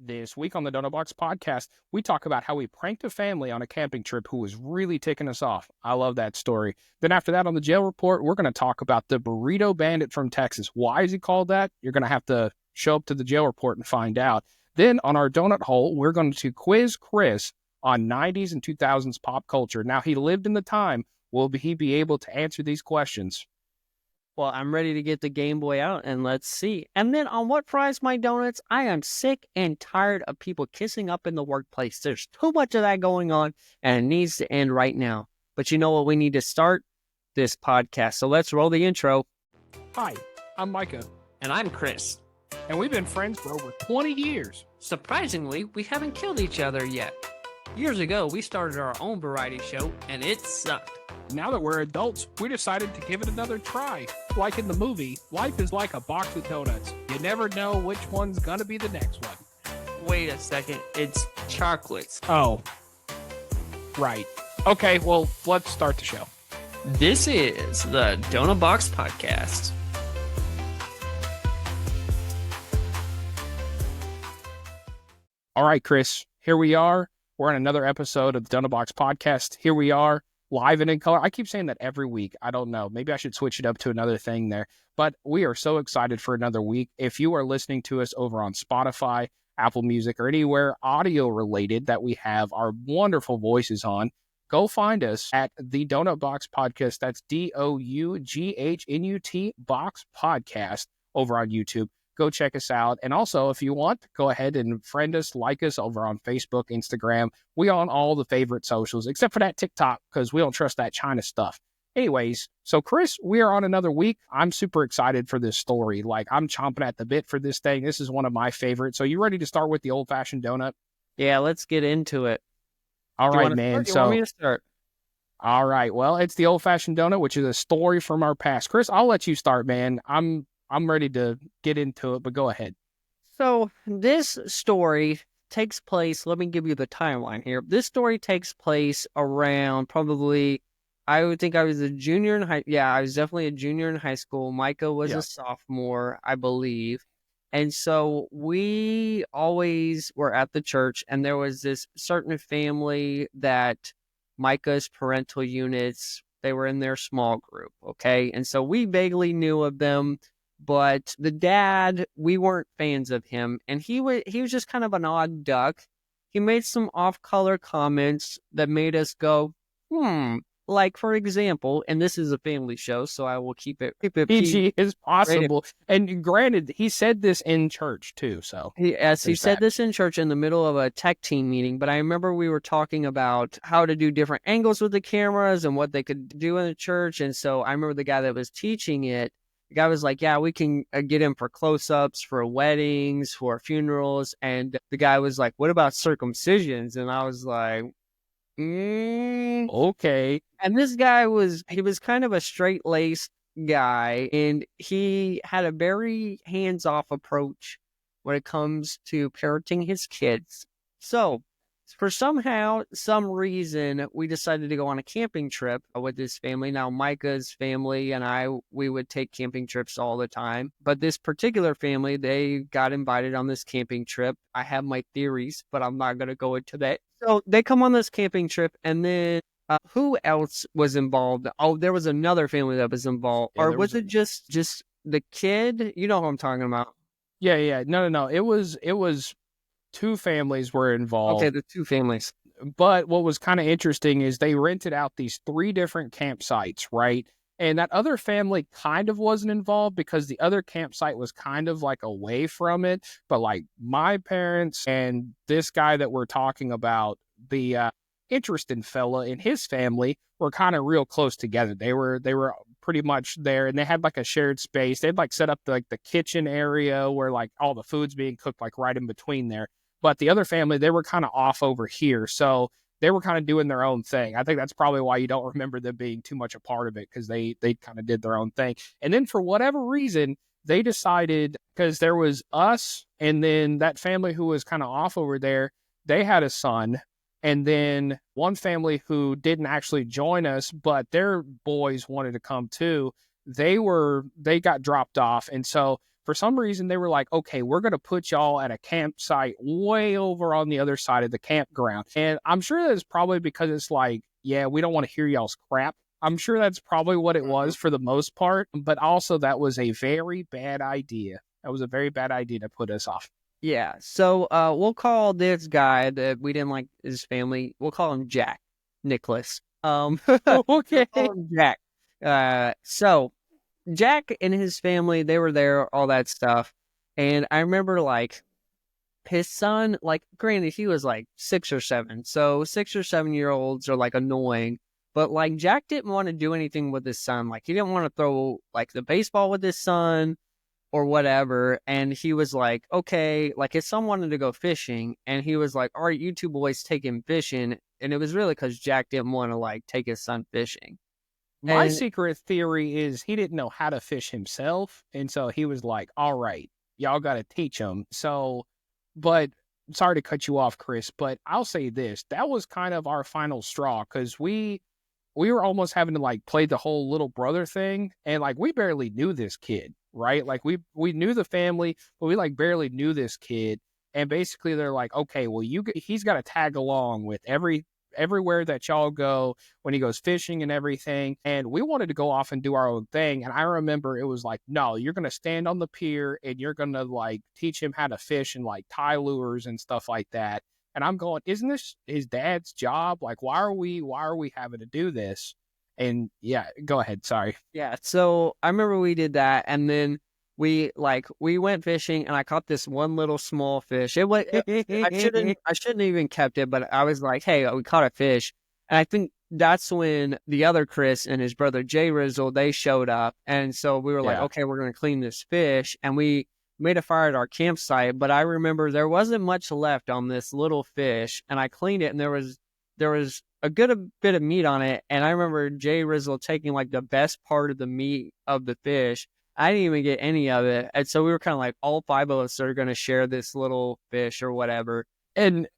This week on the Doughnut Box Podcast, we talk about how we pranked a family on a camping trip who was really ticking us off. I love that story. Then after that, on the jail report, we're going to talk about the Burrito Bandit from Texas. Why is he called that? You're going to have to show up to the jail report and find out. Then on our Doughnut Hole, we're going to quiz Chris on 90s and 2000s pop culture. Now, he lived in the time. Will he be able to answer these questions? Well, I'm ready to get the Game Boy out and let's see. And then on What Fries My Doughnuts, I am sick and tired of people kissing up in the workplace. There's too much of that going on and it needs to end right now. But you know what? We need to start this podcast. So let's roll the intro. Hi, I'm Micah. And I'm Chris. And we've been friends for over 20 years. Surprisingly, we haven't killed each other yet. Years ago, we started our own variety show and it sucked. Now that we're adults, we decided to give it another try. Like in the movie, life is like a box of donuts. You never know which one's gonna be the next one. Wait a second, it's chocolates. Oh, right. Okay, well, let's start the show. This is the Doughnut Box Podcast. All right, Chris, here we are. We're on another episode of the Doughnut Box Podcast. Here we are. Live and in color. I keep saying that every week. I don't know. Maybe I should switch it up to another thing there. But we are so excited for another week. If you are listening to us over on Spotify, Apple Music, or anywhere audio related that we have our wonderful voices on, go find us at the Doughnut Box Podcast. That's DOUGHNUT Box Podcast over on YouTube. Go check us out. And also, if you want, go ahead and friend us, like us over on Facebook, Instagram. We on all the favorite socials, except for that TikTok, because we don't trust that China stuff. Anyways, so Chris, we are on another week. I'm super excited for this story. Like, I'm chomping at the bit for this thing. This is one of my favorites. So you ready to start with the old-fashioned donut? Yeah, let's get into it. All right, man. You want me to start? All right. Well, it's the old-fashioned donut, which is a story from our past. Chris, I'll let you start, man. I'm ready to get into it, but go ahead. So this story takes place, let me give you the timeline here. This story takes place around probably, I would think I was a junior in high, yeah, I was definitely a junior in high school. Micah was a sophomore, I believe. And so we always were at the church, and there was this certain family that Micah's parental units, they were in their small group, okay? And so we vaguely knew of them. But the dad, we weren't fans of him, and he was just kind of an odd duck. He made some off-color comments that made us go, Like, for example, and this is a family show, so I will keep it PG as possible. And granted, he said this in church, too, so. He said this in church in the middle of a tech team meeting, but I remember we were talking about how to do different angles with the cameras and what they could do in the church, and so I remember the guy that was teaching it, the guy was like, yeah, we can get him for close-ups, for weddings, for funerals. And the guy was like, what about circumcisions? And I was like, okay. And this guy he was kind of a straight-laced guy. And he had a very hands-off approach when it comes to parenting his kids. So for some reason, we decided to go on a camping trip with this family. Now, Micah's family and we would take camping trips all the time. But this particular family, they got invited on this camping trip. I have my theories, but I'm not going to go into that. So they come on this camping trip, and then who else was involved? Oh, there was another family that was involved. Yeah, or was it just the kid? You know who I'm talking about. Yeah. No. It was two families were involved. Okay, the two families. But what was kind of interesting is they rented out these 3 different campsites, right? And that other family kind of wasn't involved because the other campsite was kind of like away from it. But like my parents and this guy that we're talking about, the interesting fella and his family were kind of real close together. They were pretty much there, and they had like a shared space. They'd like set up the kitchen area where like all the food's being cooked like right in between there. But the other family, they were kind of off over here. So they were kind of doing their own thing. I think that's probably why you don't remember them being too much a part of it, because they kind of did their own thing. And then for whatever reason, they decided, because there was us and then that family who was kind of off over there, they had a son. And then one family who didn't actually join us, but their boys wanted to come too, they got dropped off. And so for some reason they were like, okay, we're going to put y'all at a campsite way over on the other side of the campground. And I'm sure that's probably because it's like, yeah, we don't want to hear y'all's crap. I'm sure that's probably what it was for the most part, but also that was a very bad idea. That was a very bad idea to put us off. Yeah. So we'll call this guy that we didn't like his family. We'll call him Jack Nicholas. Okay. We'll call him Jack. So Jack and his family, they were there, all that stuff. And I remember like his son, like granted, he was like 6 or 7. So 6 or 7-year-olds are like annoying. But like Jack didn't want to do anything with his son. Like he didn't want to throw like the baseball with his son or whatever. And he was like, okay, like his son wanted to go fishing. And he was like, all right, you two boys take him fishing. And it was really because Jack didn't want to like take his son fishing. My secret theory is he didn't know how to fish himself. And so he was like, all right, y'all got to teach him. So, but sorry to cut you off, Chris, but I'll say this. That was kind of our final straw because we were almost having to like play the whole little brother thing. And like, we barely knew this kid, right? Like we knew the family, but we like barely knew this kid. And basically they're like, okay, well, he's got to tag along with everywhere that y'all go when he goes fishing and everything. And we wanted to go off and do our own thing. And I remember it was like, no, you're going to stand on the pier and you're going to like teach him how to fish and like tie lures and stuff like that. And I'm going, isn't this his dad's job? Like, why are we having to do this? And yeah, go ahead. Sorry. Yeah. So I remember we did that. And then we went fishing and I caught this one little small fish. I shouldn't even kept it, but I was like, hey, we caught a fish. And I think that's when the other Chris and his brother Jay Rizzle, they showed up. And so we were like, okay, we're going to clean this fish. And we made a fire at our campsite. But I remember there wasn't much left on this little fish. And I cleaned it and there was a good bit of meat on it. And I remember Jay Rizzle taking like the best part of the meat of the fish. I didn't even get any of it. And so we were kind of like, all 5 of us are going to share this little fish or whatever. And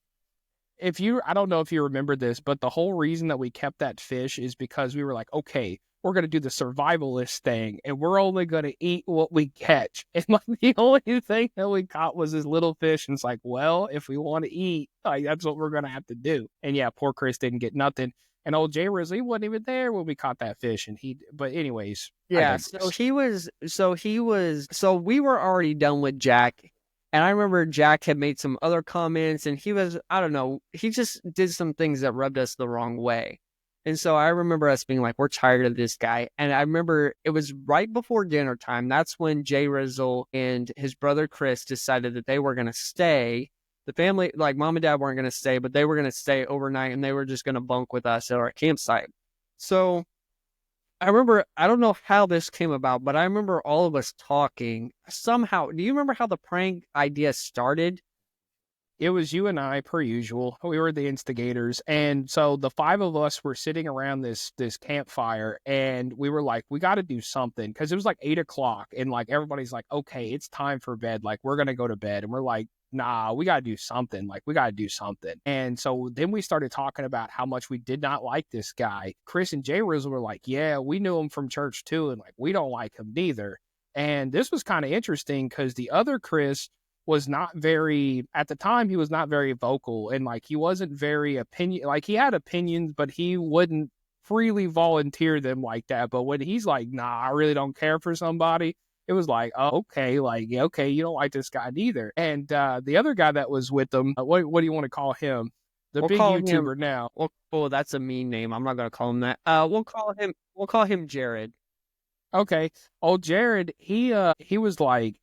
I don't know if you remember this, but the whole reason that we kept that fish is because we were like, okay, we're going to do the survivalist thing and we're only going to eat what we catch. And like the only thing that we caught was this little fish. And it's like, well, if we want to eat, like that's what we're going to have to do. And yeah, poor Chris didn't get nothing. And old Jay Rizzle, he wasn't even there when we caught that fish. But anyways. Yeah. So we were already done with Jack. And I remember Jack had made some other comments and he was, I don't know, he just did some things that rubbed us the wrong way. And so I remember us being like, we're tired of this guy. And I remember it was right before dinner time. That's when Jay Rizzle and his brother Chris decided that they were going to stay. The family, like mom and dad weren't going to stay, but they were going to stay overnight and they were just going to bunk with us at our campsite. So I remember, I don't know how this came about, but I remember all of us talking somehow. Do you remember how the prank idea started? It was you and I, per usual. We were the instigators. And so the 5 of us were sitting around this campfire and we were like, we got to do something. Because it was like 8 o'clock and like everybody's like, okay, it's time for bed. Like we're going to go to bed. And we're like, nah, we got to do something. Like we got to do something. And so then we started talking about how much we did not like this guy. Chris and Jay Rizzle were like, yeah, we knew him from church too. And like, we don't like him neither. And this was kind of interesting because the other Chris was not very, at the time, he was not very vocal and like he wasn't very like he had opinions, but he wouldn't freely volunteer them like that. But when he's like, nah, I really don't care for somebody, it was like, oh, okay, like, okay, you don't like this guy neither. And the other guy that was with them, what do you want to call him? We'll big YouTuber now. Oh, that's a mean name. I'm not going to call him that. We'll call him Jared. Okay. Old Jared, he was like,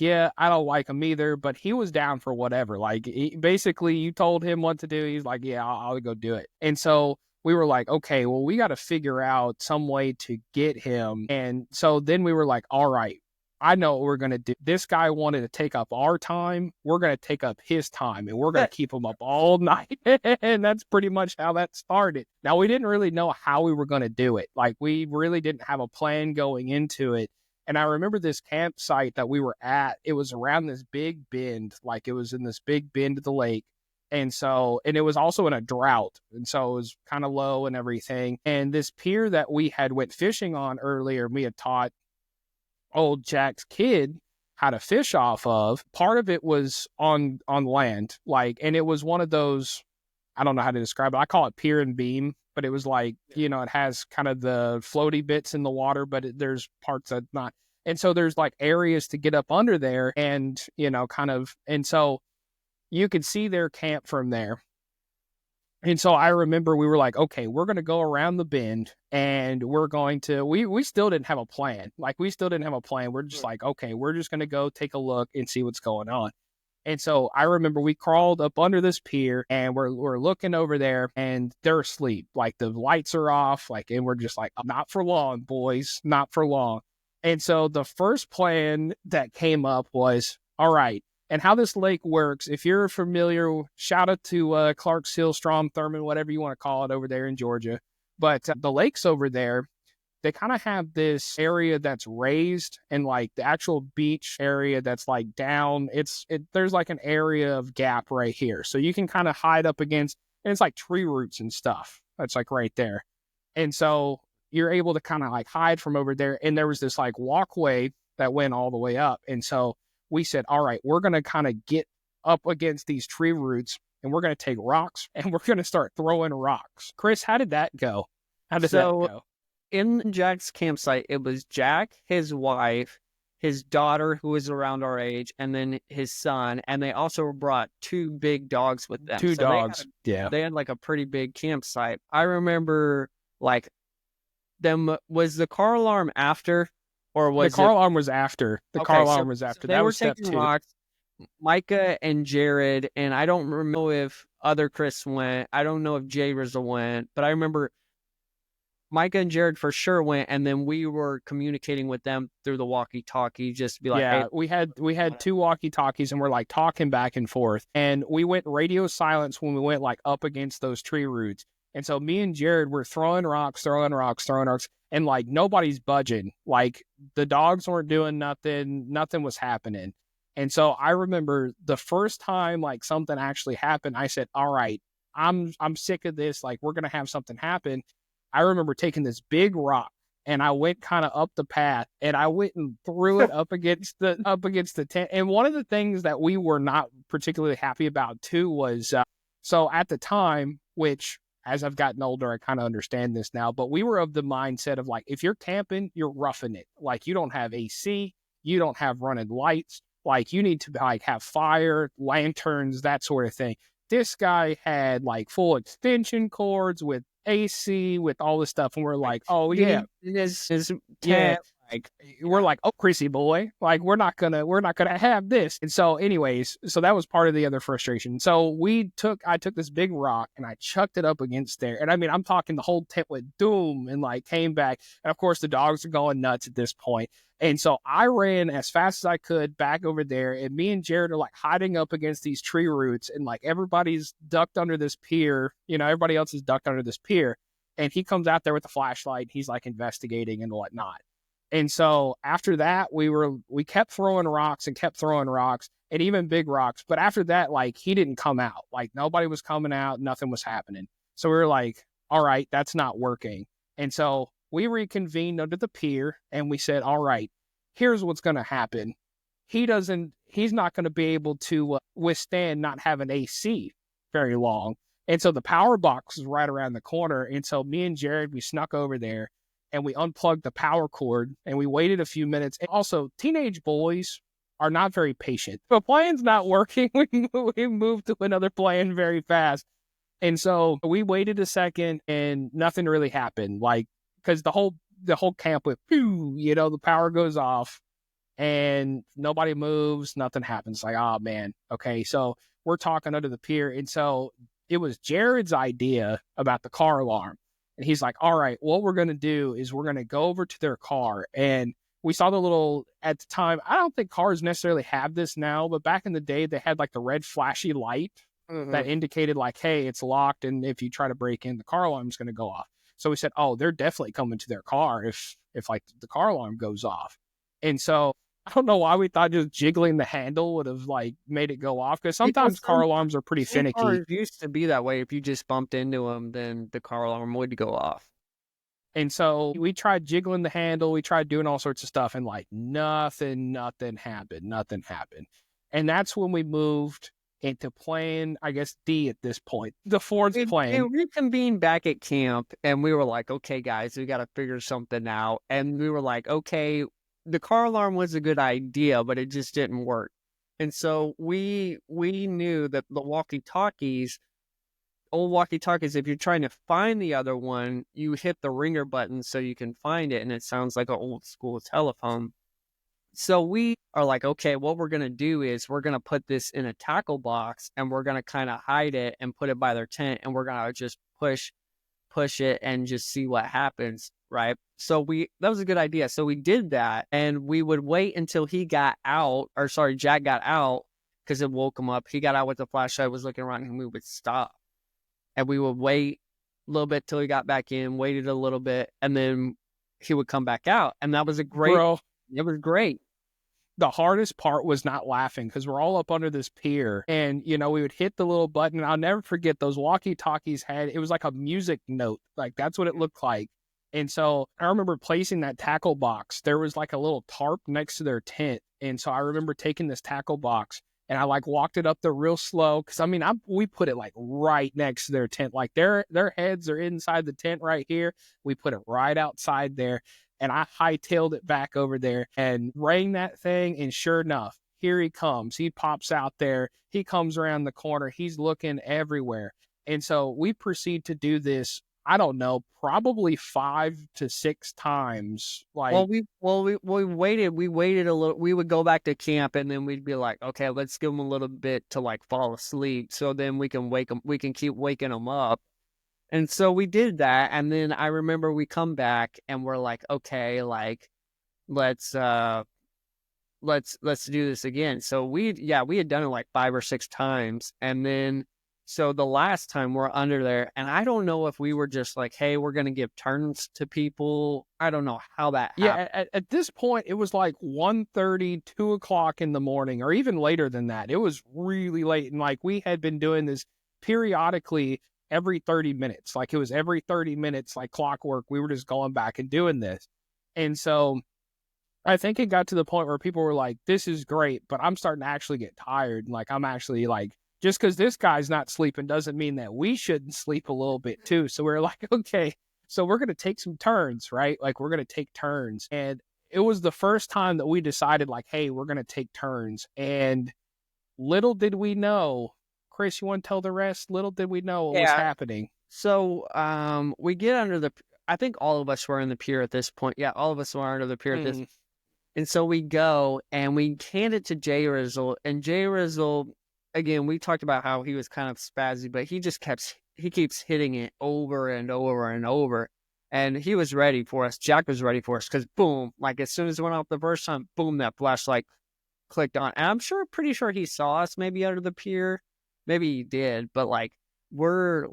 yeah, I don't like him either, but he was down for whatever. Like basically you told him what to do. He's like, yeah, I'll go do it. And so we were like, okay, well, we got to figure out some way to get him. And so then we were like, all right, I know what we're going to do. This guy wanted to take up our time. We're going to take up his time and we're going to keep him up all night. And that's pretty much how that started. Now, we didn't really know how we were going to do it. Like we really didn't have a plan going into it. And I remember this campsite that we were at, it was around this big bend, like it was in this big bend of the lake. And it was also in a drought. And so it was kind of low and everything. And this pier that we had went fishing on earlier, we had taught old Jack's kid, how to fish off of. Part of it was on land, like, and it was one of those, I don't know how to describe it. I call it pier and beam, but it was like, you know, it has kind of the floaty bits in the water, but there's parts that not. And so there's like areas to get up under there and, you know, kind of, and so you could see their camp from there. And so I remember we were like, okay, we're going to go around the bend and we're going to, we still didn't have a plan. Like, we still didn't have a plan. We're just like, okay, we're just going to go take a look and see what's going on. And so I remember we crawled up under this pier and we're looking over there and they're asleep. Like, the lights are off, like, and we're just like, not for long, boys, not for long. And so the first plan that came up was, all right, and how this lake works, if you're familiar, shout out to Clarks Hill, Strom Thurmond, whatever you want to call it over there in Georgia. But the lakes over there, they kind of have this area that's raised, and like the actual beach area that's like down, there's like an area of gap right here. So you can kind of hide up against, and it's like tree roots and stuff. That's like right there. And so you're able to kind of like hide from over there. And there was this like walkway that went all the way up. And so we said, all right, we're going to kind of get up against these tree roots and we're going to take rocks and we're going to start throwing rocks. Chris, how did that go? How did that go? In Jack's campsite, it was Jack, his wife, his daughter, who was around our age, and then his son. And they also brought 2 big dogs with them. Two dogs. They had like a pretty big campsite. I remember like was the car alarm after? Or was the car alarm was after. The car alarm was after. So that was step 2. Rocks. Micah and Jared, and I don't remember if other Chris went. I don't know if Jay Rizzo went, but I remember Micah and Jared for sure went, and then we were communicating with them through the walkie-talkie, just to be like, yeah, hey, we had 2 walkie-talkies, and we're like talking back and forth, and we went radio silence when we went like up against those tree roots. And so me and Jared were throwing rocks, and like nobody's budging. Like, the dogs weren't doing nothing was happening. And so I remember the first time like something actually happened, I said, all right, I'm sick of this. Like, we're gonna have something happen. I remember taking this big rock and I went kind of up the path and I went and threw it up against the tent. And one of the things that we were not particularly happy about too was so at the time, which as I've gotten older, I kind of understand this now, but we were of the mindset of like, if you're camping, you're roughing it. Like, you don't have AC, you don't have running lights. Like, you need to like have fire, lanterns, that sort of thing. This guy had like full extension cords with AC, with all this stuff. And we're like, oh yeah, yeah. Like, we're like, oh, Chrissy boy, like, we're not gonna have this. And so anyways, so that was part of the other frustration. So I took this big rock and I chucked it up against there. And I mean, I'm talking the whole tent went doom and like came back. And of course the dogs are going nuts at this point. And so I ran as fast as I could back over there, and me and Jared are like hiding up against these tree roots, and like everybody's ducked under this pier, you know, everybody else is ducked under this pier. And he comes out there with a flashlight, he's like investigating and whatnot. And so after that, we kept throwing rocks and even big rocks. But after that, like, he didn't come out. Like, nobody was coming out. Nothing was happening. So we were like, all right, that's not working. And so we reconvened under the pier and we said, all right, here's what's going to happen. He's not going to be able to withstand not having AC very long. And so the power box was right around the corner. And so me and Jared, we snuck over there and we unplugged the power cord and we waited a few minutes. And also, teenage boys are not very patient. If a plan's not working, we moved to another plan very fast. And so we waited a second and nothing really happened. Like, because the whole camp went, pew, you know, the power goes off and nobody moves, nothing happens. Like, oh man. Okay. So we're talking under the pier. And so it was Jared's idea about the car alarm. And he's like, all right, what we're going to do is we're going to go over to their car. And we saw the little, at the time, I don't think cars necessarily have this now, but back in the day, they had like the red flashy light that indicated like, hey, it's locked. And if you try to break in, the car alarm is going to go off. So we said, oh, they're definitely coming to their car if like the car alarm goes off. And so I don't know why we thought just jiggling the handle would have like made it go off, because sometimes car alarms are pretty finicky. Cars used to be that way. If you just bumped into them, then the car alarm would go off. And so we tried jiggling the handle, we tried doing all sorts of stuff, and like nothing happened. And that's when we moved into playing, I guess, D at this point. The fourth playing. We reconvened back at camp, and we were like, okay, guys, we got to figure something out. And we were like, okay, the car alarm was a good idea, but it just didn't work. And so we knew that the old walkie-talkies, if you're trying to find the other one, you hit the ringer button so you can find it, and it sounds like an old school telephone. So we are like, okay, what we're going to do is we're going to put this in a tackle box, and we're going to kind of hide it and put it by their tent, and we're going to just push it and just see what happens, right? So that was a good idea. So we did that, and we would wait until Jack got out, because it woke him up. He got out with the flashlight, was looking around, and we would stop. And we would wait a little bit till he got back in, waited a little bit, and then he would come back out. And that was it was great. The hardest part was not laughing because we're all up under this pier, and we would hit the little button. And I'll never forget those walkie-talkies it was like a music note. Like that's what it looked like. And so I remember placing that tackle box. There was like a little tarp next to their tent. And so I remember taking this tackle box and I like walked it up there real slow. Cause we put it like right next to their tent. Like their heads are inside the tent right here. We put it right outside there. And I hightailed it back over there and rang that thing. And sure enough, here he comes. He pops out there. He comes around the corner. He's looking everywhere. And so we proceed to do this, I don't know, probably 5 to 6 times. Like, we waited a little. We would go back to camp, and then we'd be like, okay, let's give him a little bit to like fall asleep. So then we can wake him. We can keep waking him up. And so we did that, and then I remember we come back and we're like, okay, like let's do this again. So we had done it like 5 or 6 times, and then so the last time we're under there, and I don't know if we were just like, hey, we're gonna give turns to people. I don't know how that happened. Yeah, at this point it was like 1:30, 2 o'clock in the morning, or even later than that. It was really late, and like we had been doing this periodically every 30 minutes. Like it was every 30 minutes, like clockwork. We were just going back and doing this. And so I think it got to the point where people were like, this is great, but I'm starting to actually get tired. Like I'm actually like, just because this guy's not sleeping doesn't mean that we shouldn't sleep a little bit too. So we're like, okay, so we're going to take some turns, right? Like we're going to take turns. And it was the first time that we decided like, hey, we're going to take turns. And little did we know, Chris, you want to tell the rest? Little did we know what was happening. So we get under I think all of us were in the pier at this point. Yeah, all of us were under the pier at this. And so we go and we hand it to Jay Rizzle. And Jay Rizzle, again, we talked about how he was kind of spazzy, but he keeps hitting it over and over and over. And he was ready for us. Jack was ready for us because boom, like as soon as it went off the first time, boom, that flashlight clicked on. And I'm pretty sure he saw us maybe under the pier. Maybe he did, but like we're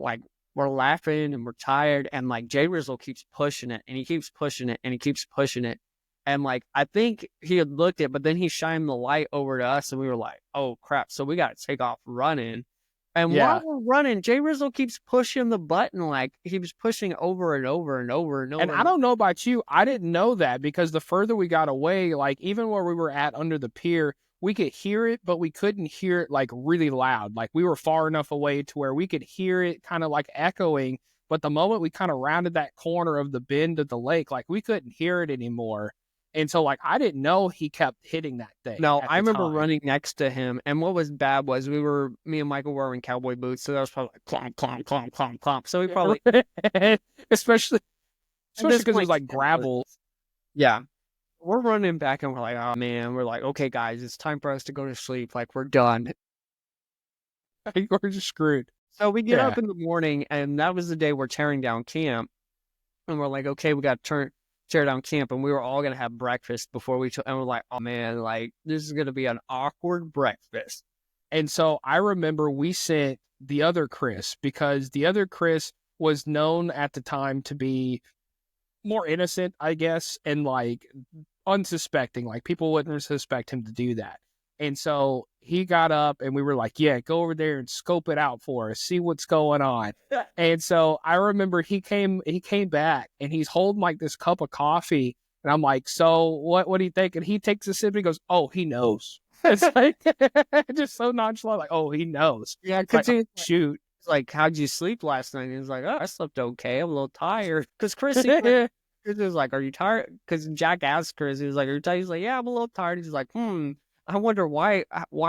laughing and we're tired, and like Jay Rizzle keeps pushing it and he keeps pushing it and he keeps pushing it. And like I think he had looked at it, but then he shined the light over to us and we were like, oh crap. So we got to take off running. And while we're running, Jay Rizzle keeps pushing the button, like he was pushing over and over and over and over. And I don't know about you, I didn't know that because the further we got away, like even where we were at under the pier, we could hear it, but we couldn't hear it like really loud. Like we were far enough away to where we could hear it kind of like echoing. But the moment we kind of rounded that corner of the bend of the lake, like we couldn't hear it anymore. And so like, I didn't know he kept hitting that thing. No, I remember running next to him. And what was bad was me and Michael were wearing cowboy boots. So that was probably like clomp, clomp, clomp, clomp, clomp. So we probably, especially because it was like gravel. Yeah. We're running back and we're like, oh man, we're like, okay guys, it's time for us to go to sleep. Like we're done. We're just screwed. So we get up in the morning, and that was the day we're tearing down camp. And we're like, okay, we got to tear down camp, and we were all going to have breakfast before and we're like, oh man, like this is going to be an awkward breakfast. And so I remember we sent the other Chris, because the other Chris was known at the time to be more innocent, I guess, and like unsuspecting. Like people wouldn't suspect him to do that. And so he got up and we were like, yeah, go over there and scope it out for us, see what's going on. And so I remember he came back and he's holding like this cup of coffee. And I'm like, so what do you think? And he takes a sip and he goes, oh, he knows. It's like, just so nonchalant, like, oh, he knows. Yeah, Like, because shoot. it's like, how'd you sleep last night? And he's like, oh, I slept okay. I'm a little tired. Because Chris was like, are you tired? Because Jack asked Chris, he was like, are you tired? He's like, yeah, I'm a little tired. He's like, I wonder why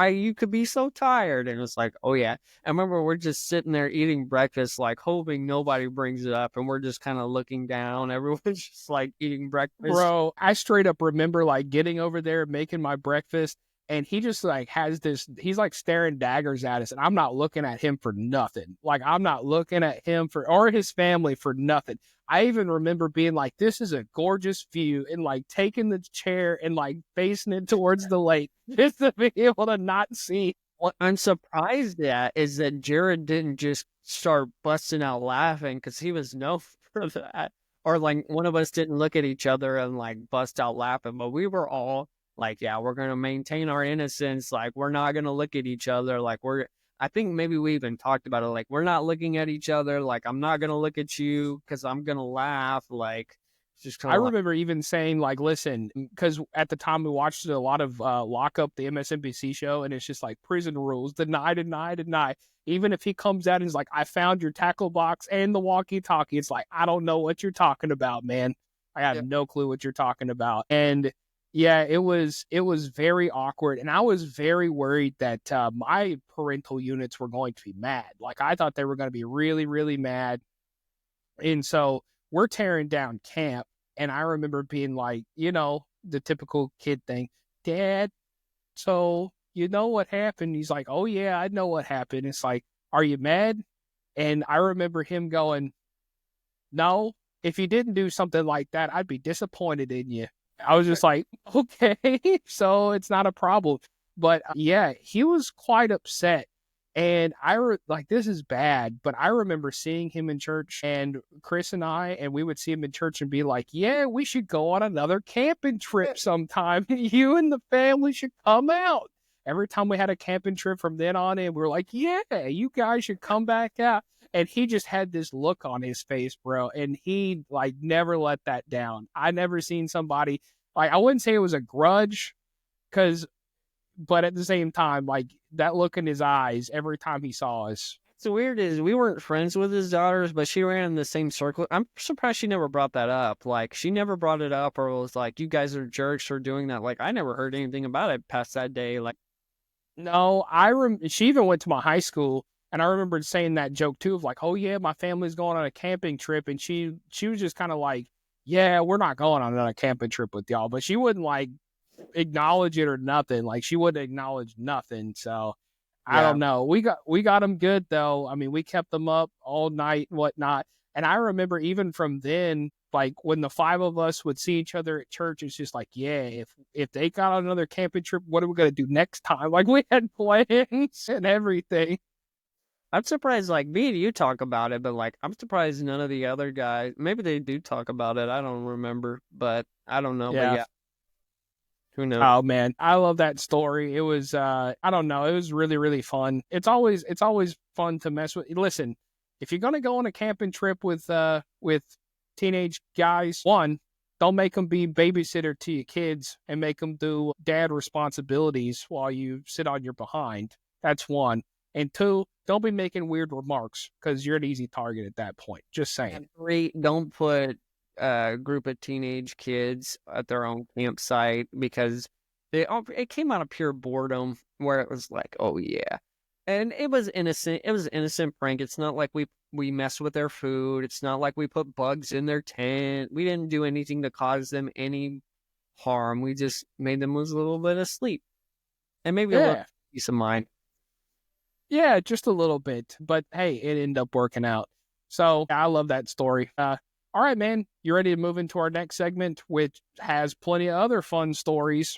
you could be so tired. And it's like, oh yeah. I remember we're just sitting there eating breakfast, like hoping nobody brings it up. And we're just kind of looking down. Everyone's just like eating breakfast. Bro, I straight up remember like getting over there, making my breakfast. And he just like has this, he's like staring daggers at us. And I'm not looking at him for nothing. Like I'm not looking at him or his family for nothing. I even remember being like, this is a gorgeous view, and like taking the chair and like facing it towards the lake just to be able to not see. What I'm surprised at is that Jared didn't just start busting out laughing, because he was known for that. Or like one of us didn't look at each other and like bust out laughing, but we were all like, yeah, we're going to maintain our innocence. Like, we're not going to look at each other. Like, I think maybe we even talked about it. Like, we're not looking at each other. Like, I'm not going to look at you because I'm going to laugh. Like, just kind of. I remember even saying, like, listen, because at the time we watched a lot of Lock Up, the MSNBC show, and it's just like prison rules, deny. Even if he comes out and is like, I found your tackle box and the walkie-talkie, it's like, I don't know what you're talking about, man. I have no clue what you're talking about. And yeah, it was very awkward, and I was very worried that my parental units were going to be mad. Like I thought they were going to be really, really mad. And so we're tearing down camp, and I remember being like, the typical kid thing, Dad, so you know what happened? He's like, oh yeah, I know what happened. It's like, are you mad? And I remember him going, no, if you didn't do something like that, I'd be disappointed in you. I was just like, okay, so it's not a problem. But yeah, he was quite upset. And this is bad, but I remember seeing him in church, and Chris and we would see him in church and be like, yeah, we should go on another camping trip sometime. You and the family should come out. Every time we had a camping trip from then on in, we were like, yeah, you guys should come back out. And he just had this look on his face, bro. And he like never let that down. I never seen somebody like, I wouldn't say it was a grudge, but at the same time, like that look in his eyes every time he saw us. What's weird is we weren't friends with his daughters, but she ran in the same circle. I'm surprised she never brought that up. Like she never brought it up or was like, you guys are jerks for doing that. Like I never heard anything about it past that day. Like, no, she even went to my high school. And I remember saying that joke too of like, oh yeah, my family's going on a camping trip. And she was just kind of like, yeah, we're not going on another camping trip with y'all. But she wouldn't like acknowledge it or nothing. Like she wouldn't acknowledge nothing. So I don't know. We got them good though. I mean, we kept them up all night and whatnot. And I remember even from then, like when the five of us would see each other at church, it's just like, yeah, if they got on another camping trip, what are we going to do next time? Like we had plans and everything. I'm surprised, like, me and you talk about it, but, like, I'm surprised none of the other guys, maybe they do talk about it, I don't remember, but I don't know, but yeah. Who knows? Oh, man, I love that story. It was, I don't know, it was really, really fun. It's always fun to mess with. Listen, if you're going to go on a camping trip with teenage guys, one, don't make them be babysitter to your kids and make them do dad responsibilities while you sit on your behind. That's one. And two, don't be making weird remarks because you're an easy target at that point. Just saying. And three, don't put a group of teenage kids at their own campsite because it came out of pure boredom where it was like, oh yeah. And it was innocent. It was an innocent prank. It's not like we messed with their food. It's not like we put bugs in their tent. We didn't do anything to cause them any harm. We just made them lose a little bit of sleep. And maybe a little peace of mind. Yeah, just a little bit. But hey, it ended up working out. So I love that story. All right, man. You ready to move into our next segment, which has plenty of other fun stories?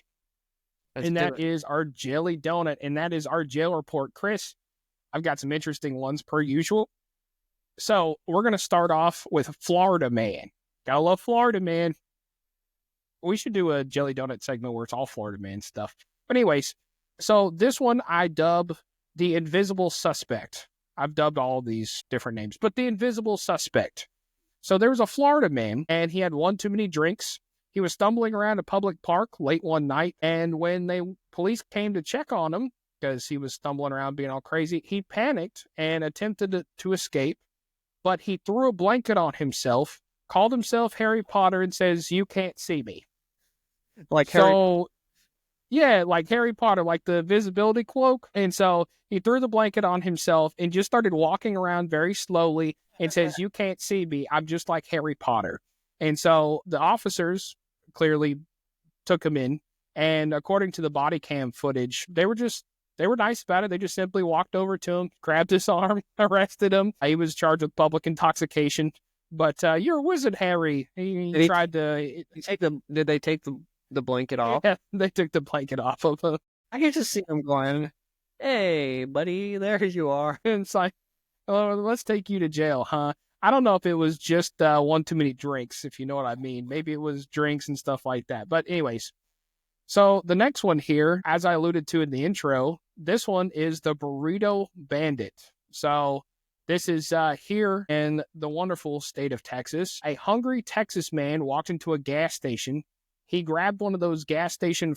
That is our jelly donut, and that is our jail report. Chris, I've got some interesting ones per usual. So we're going to start off with Florida Man. Gotta love Florida Man. We should do a jelly donut segment where it's all Florida Man stuff. But anyways, So this one I dub the invisible suspect. I've dubbed all these different names, but the invisible suspect. So there was a Florida man, and he had one too many drinks. He was stumbling around a public park late one night, and when police came to check on him, because he was stumbling around being all crazy, he panicked and attempted to escape, but he threw a blanket on himself, called himself Harry Potter, and says, "You can't see me." Like Yeah, like Harry Potter, like the visibility cloak. And so he threw the blanket on himself and just started walking around very slowly and says, "You can't see me. I'm just like Harry Potter." And so the officers clearly took him in. And according to the body cam footage, they were nice about it. They just simply walked over to him, grabbed his arm, arrested him. He was charged with public intoxication. But you're a wizard, Harry. He tried to... Did they take the blanket off? Yeah, they took the blanket off of him. I can just see him going, "Hey, buddy, there you are." And it's like, "Oh, let's take you to jail, huh?" I don't know if it was just one too many drinks, if you know what I mean. Maybe it was drinks and stuff like that. But anyways, so the next one here, as I alluded to in the intro, this one is the Burrito Bandit. So this is here in the wonderful state of Texas. A hungry Texas man walked into a gas station. He grabbed one of those gas station,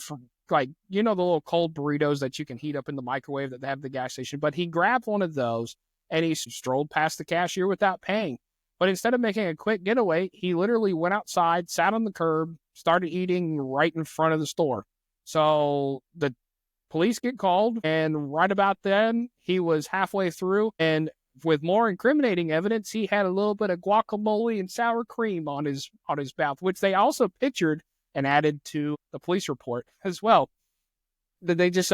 the little cold burritos that you can heat up in the microwave that they have at the gas station. But he grabbed one of those and he strolled past the cashier without paying. But instead of making a quick getaway, he literally went outside, sat on the curb, started eating right in front of the store. So the police get called, and right about then, he was halfway through, and with more incriminating evidence, he had a little bit of guacamole and sour cream on his mouth, which they also pictured and added to the police report as well. Did they just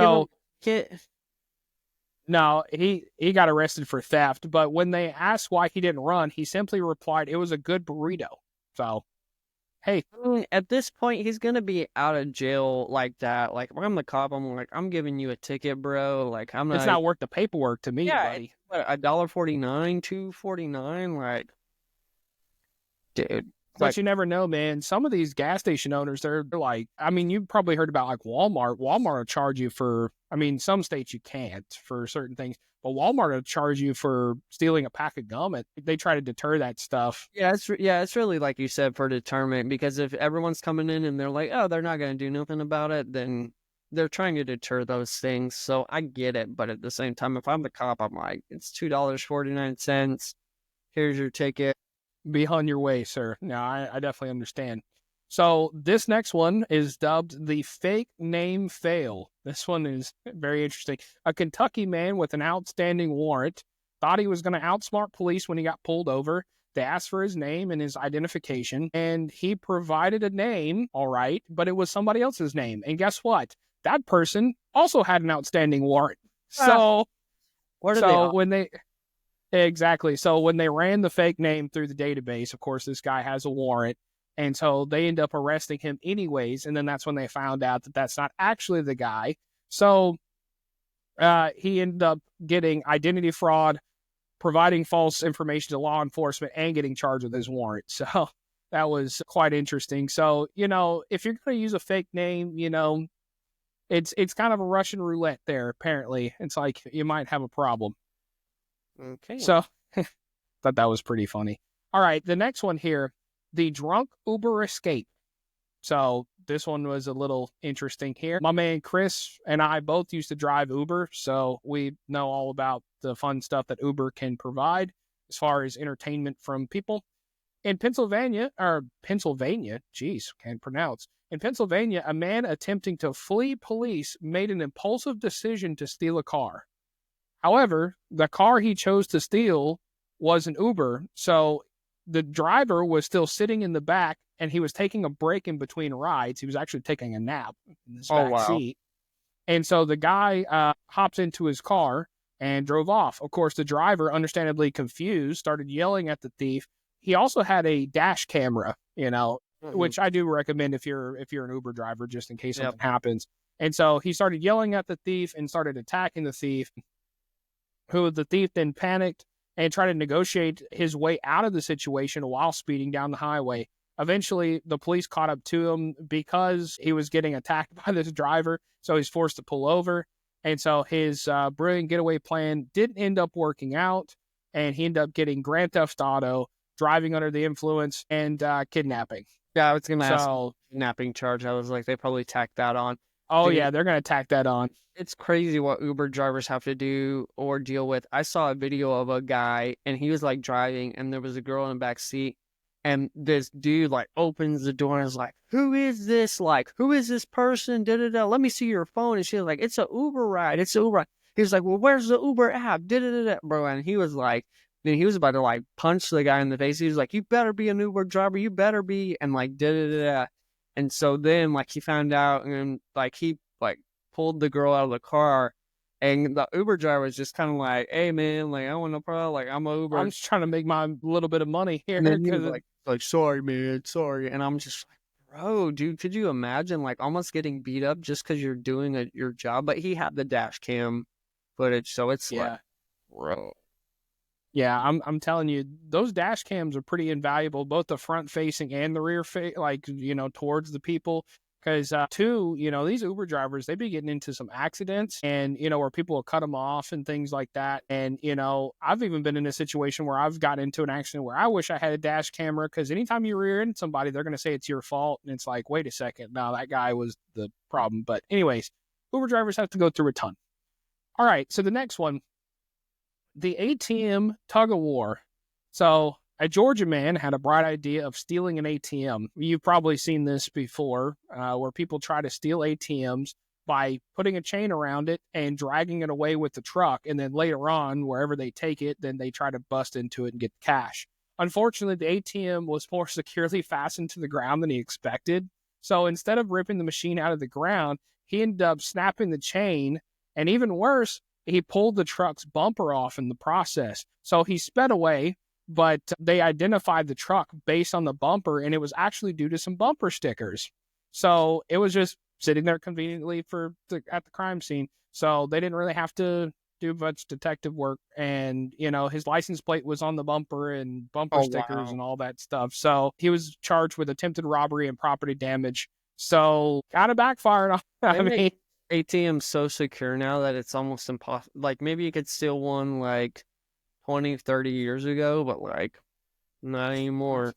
No, he got arrested for theft, but when they asked why he didn't run, he simply replied, "It was a good burrito." So, hey. At this point, he's going to be out of jail like that. Like, if I'm the cop, I'm like, "I'm giving you a ticket, bro." Like, It's not worth the paperwork to me, buddy. $1.49, $2.49, like, dude. But you never know, man. Some of these gas station owners, they're like, I mean, you've probably heard about like Walmart. Walmart will charge you for, I mean, some states you can't for certain things, but Walmart will charge you for stealing a pack of gum. They try to deter that stuff. Yeah, it's really like you said, for deterrent, because if everyone's coming in and they're like, "Oh, they're not going to do nothing about it," then they're trying to deter those things. So I get it. But at the same time, if I'm the cop, I'm like, it's $2.49. Here's your ticket. Be on your way, sir. No, I definitely understand. So this next one is dubbed the fake name fail. This one is very interesting. A Kentucky man with an outstanding warrant thought he was going to outsmart police when he got pulled over. They asked for his name and his identification, and he provided a name, all right, but it was somebody else's name. And guess what? That person also had an outstanding warrant. So Exactly. So when they ran the fake name through the database, of course, this guy has a warrant. And so they end up arresting him anyways. And then that's when they found out that that's not actually the guy. So he ended up getting identity fraud, providing false information to law enforcement, and getting charged with his warrant. So that was quite interesting. So, if you're going to use a fake name, it's kind of a Russian roulette there, apparently. It's like you might have a problem. Okay. So, thought that was pretty funny. All right, the next one here, the drunk Uber escape. So, this one was a little interesting here. My man Chris and I both used to drive Uber, so we know all about the fun stuff that Uber can provide as far as entertainment from people. In Pennsylvania, geez, can't pronounce. In Pennsylvania, a man attempting to flee police made an impulsive decision to steal a car. However, the car he chose to steal was an Uber, so the driver was still sitting in the back, and he was taking a break in between rides. He was actually taking a nap in his back seat. And so the guy hopped into his car and drove off. Of course, the driver, understandably confused, started yelling at the thief. He also had a dash camera, which I do recommend if you're an Uber driver, just in case something happens. And so he started yelling at the thief and started attacking the thief. The thief then panicked and tried to negotiate his way out of the situation while speeding down the highway. Eventually, the police caught up to him because he was getting attacked by this driver, so he's forced to pull over. And so his brilliant getaway plan didn't end up working out, and he ended up getting Grand Theft Auto, driving under the influence, and kidnapping. Yeah, I was going to ask So, kidnapping charge. I was like, they probably tacked that on. oh Dude, yeah, they're going to tack that on. it's crazy what Uber drivers have to do or deal with. I saw a video of a guy, and he was like driving, and there was a girl in the back seat, and this dude like opens the door and is like, "Who is this? Like, who is this person? Da da da. Let me see your phone." And she was like, "It's a Uber ride. It's an Uber ride." He was like, "Well, where's the Uber app? Da da da da, bro." And he was like, then he was about to like punch the guy in the face. He was like, "You better be an Uber driver. You better be," and like da da da da. And so then like he found out, and like he like pulled the girl out of the car, and the Uber driver was just kind of like, "Hey man, like I want no problem, like I'm a Uber." I'm just trying to make my little bit of money here. And then he was like, "Sorry man, sorry." And I'm just like, bro, dude, could you imagine like almost getting beat up just because you're doing your job? But he had the dash cam footage, so it's like, bro. Yeah, I'm telling you, those dash cams are pretty invaluable, both the front facing and the rear like, towards the people. Because, these Uber drivers, they be getting into some accidents and, where people will cut them off and things like that. And, I've even been in a situation where I've got into an accident where I wish I had a dash camera, because anytime you rear end somebody, they're going to say it's your fault. And it's like, wait a second. No, that guy was the problem. But anyways, Uber drivers have to go through a ton. All right. So the next one, the ATM tug of war. So a Georgia man had a bright idea of stealing an ATM. You've probably seen this before, where people try to steal ATMs by putting a chain around it and dragging it away with the truck. And then later on, wherever they take it, then they try to bust into it and get the cash. Unfortunately, the ATM was more securely fastened to the ground than he expected. So instead of ripping the machine out of the ground, he ended up snapping the chain. And even worse, he pulled the truck's bumper off in the process. So he sped away, but they identified the truck based on the bumper, and it was actually due to some bumper stickers. So it was just sitting there conveniently at the crime scene. So they didn't really have to do much detective work. And, his license plate was on the bumper and bumper stickers and all that stuff. So he was charged with attempted robbery and property damage. So kind of backfired. I mean, ATM's so secure now that it's almost impossible. Like, maybe you could steal one, like, 20, 30 years ago, but, like, not anymore.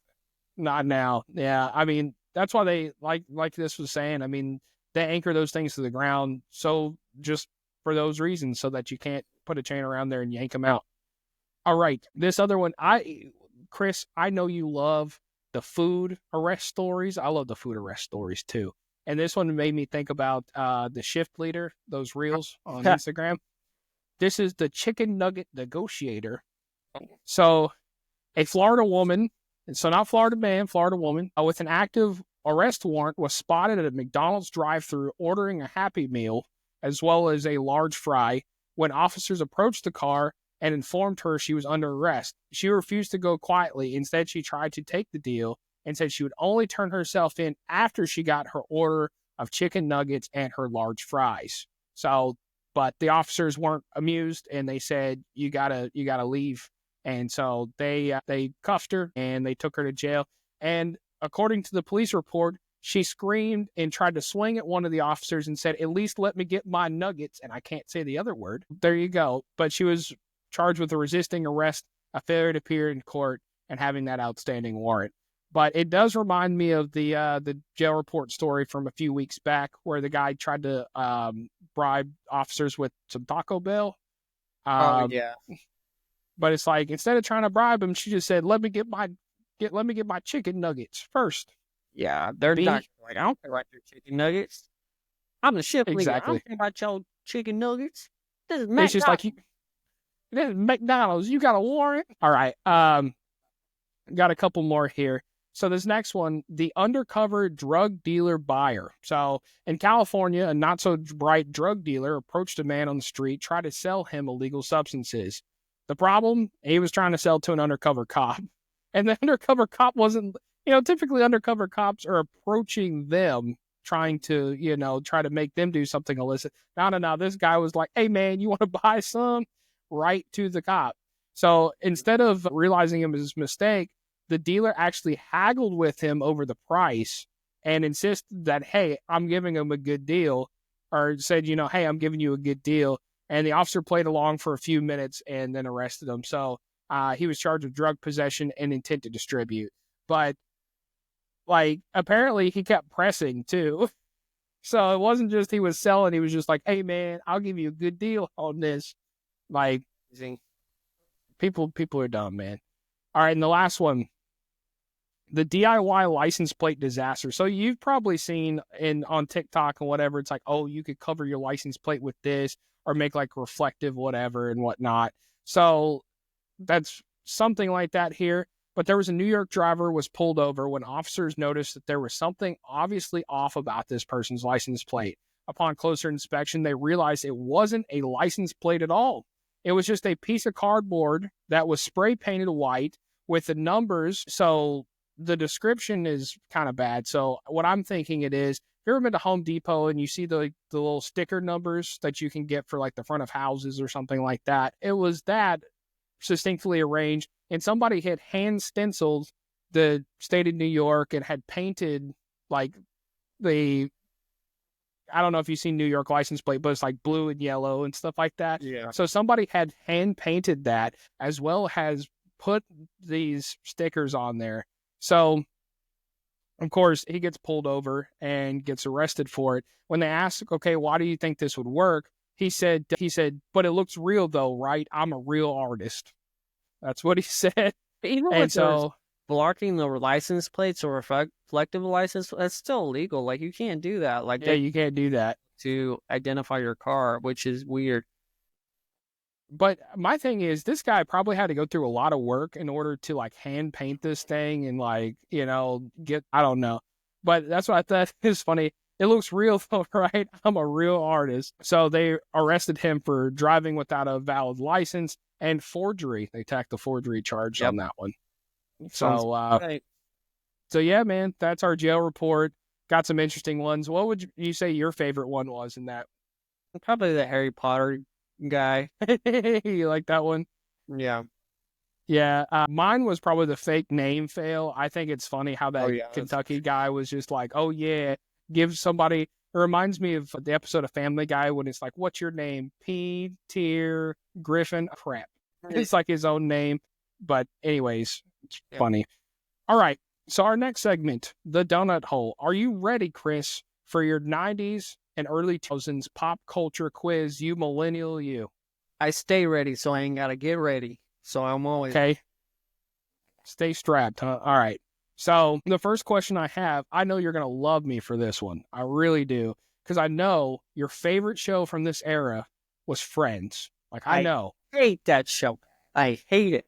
Not now. Yeah, I mean, that's why they, like this was saying, I mean, they anchor those things to the ground, so just for those reasons, so that you can't put a chain around there and yank them out. All right, this other one, Chris, I know you love the food arrest stories. I love the food arrest stories, too. And this one made me think about the shift leader, those reels on Instagram. This is the chicken nugget negotiator. So a Florida woman, and so not Florida man, Florida woman, with an active arrest warrant was spotted at a McDonald's drive-thru ordering a Happy Meal as well as a large fry when officers approached the car and informed her she was under arrest. She refused to go quietly. Instead, she tried to take the deal and said she would only turn herself in after she got her order of chicken nuggets and her large fries. So, but the officers weren't amused, and they said, you gotta leave. And so they cuffed her and they took her to jail. And according to the police report, she screamed and tried to swing at one of the officers and said, "At least let me get my nuggets." And I can't say the other word. There you go. But she was charged with a resisting arrest, a failure to appear in court, and having that outstanding warrant. But it does remind me of the jail report story from a few weeks back, where the guy tried to bribe officers with some Taco Bell. Yeah. But it's like, instead of trying to bribe him, she just said, let me get my chicken nuggets first. Yeah, they're not like, I don't care about your chicken nuggets. I'm the shift leader. I don't care about your chicken nuggets. This is McDonald's. It's just like, this is McDonald's. You got a warrant? All right. Got a couple more here. So this next one, the undercover drug dealer buyer. So in California, a not so bright drug dealer approached a man on the street, tried to sell him illegal substances. The problem, he was trying to sell to an undercover cop. And the undercover cop wasn't, typically undercover cops are approaching them, trying to, try to make them do something illicit. No. This guy was like, "Hey man, you want to buy some?" Right to the cop. So instead of realizing it was his mistake, the dealer actually haggled with him over the price and insisted that, hey, I'm giving him a good deal. or said, hey, I'm giving you a good deal. And the officer played along for a few minutes and then arrested him. So he was charged with drug possession and intent to distribute. But like, apparently he kept pressing too. So it wasn't just he was selling. He was just like, hey, man, I'll give you a good deal on this. Like, people are dumb, man. All right, and the last one, the DIY license plate disaster. So you've probably seen on TikTok and whatever, it's like, oh, you could cover your license plate with this or make like reflective whatever and whatnot. So that's something like that here. But there was a New York driver was pulled over when officers noticed that there was something obviously off about this person's license plate. Upon closer inspection, they realized it wasn't a license plate at all. It was just a piece of cardboard that was spray painted white with the numbers. So the description is kind of bad. So what I'm thinking it is, if you ever been to Home Depot and you see the little sticker numbers that you can get for like the front of houses or something like that, it was that succinctly arranged, and somebody had hand stenciled the state of New York and had painted like I don't know if you've seen New York license plate, but it's like blue and yellow and stuff like that. Yeah. So somebody had hand painted that as well as put these stickers on there. So, of course, he gets pulled over and gets arrested for it. When they ask, okay, why do you think this would work? He said, but it looks real though, right? I'm a real artist. That's what he said. Even And with so blocking the license plates or reflective license, that's still illegal. Like, you can't do that. Like, yeah, you can't do that to identify your car, which is weird. But my thing is, this guy probably had to go through a lot of work in order to like hand paint this thing and like, I don't know. But that's what I thought is funny. It looks real though, right? I'm a real artist. So they arrested him for driving without a valid license and forgery. They tacked the forgery charge on that one. So yeah, man, that's our jail report. Got some interesting ones. What would you say your favorite one was in that? Probably the Harry Potter guy. You like that one? Yeah. Yeah. Mine was probably the fake name fail. I think it's funny how that Kentucky guy was just like, oh yeah, give somebody. It reminds me of the episode of Family Guy when it's like, what's your name? P. Tier Griffin Crap. It's like his own name. But anyways, it's funny. All right. So our next segment, the Doughnut Hole. Are you ready, Chris, for your 90s and early 2000s pop culture quiz, you millennial you? I stay ready, so I ain't got to get ready. So I'm always... Okay. Stay strapped, huh? All right. So the first question I have, I know you're going to love me for this one. I really do. Because I know your favorite show from this era was Friends. Like, I know. I hate that show. I hate it.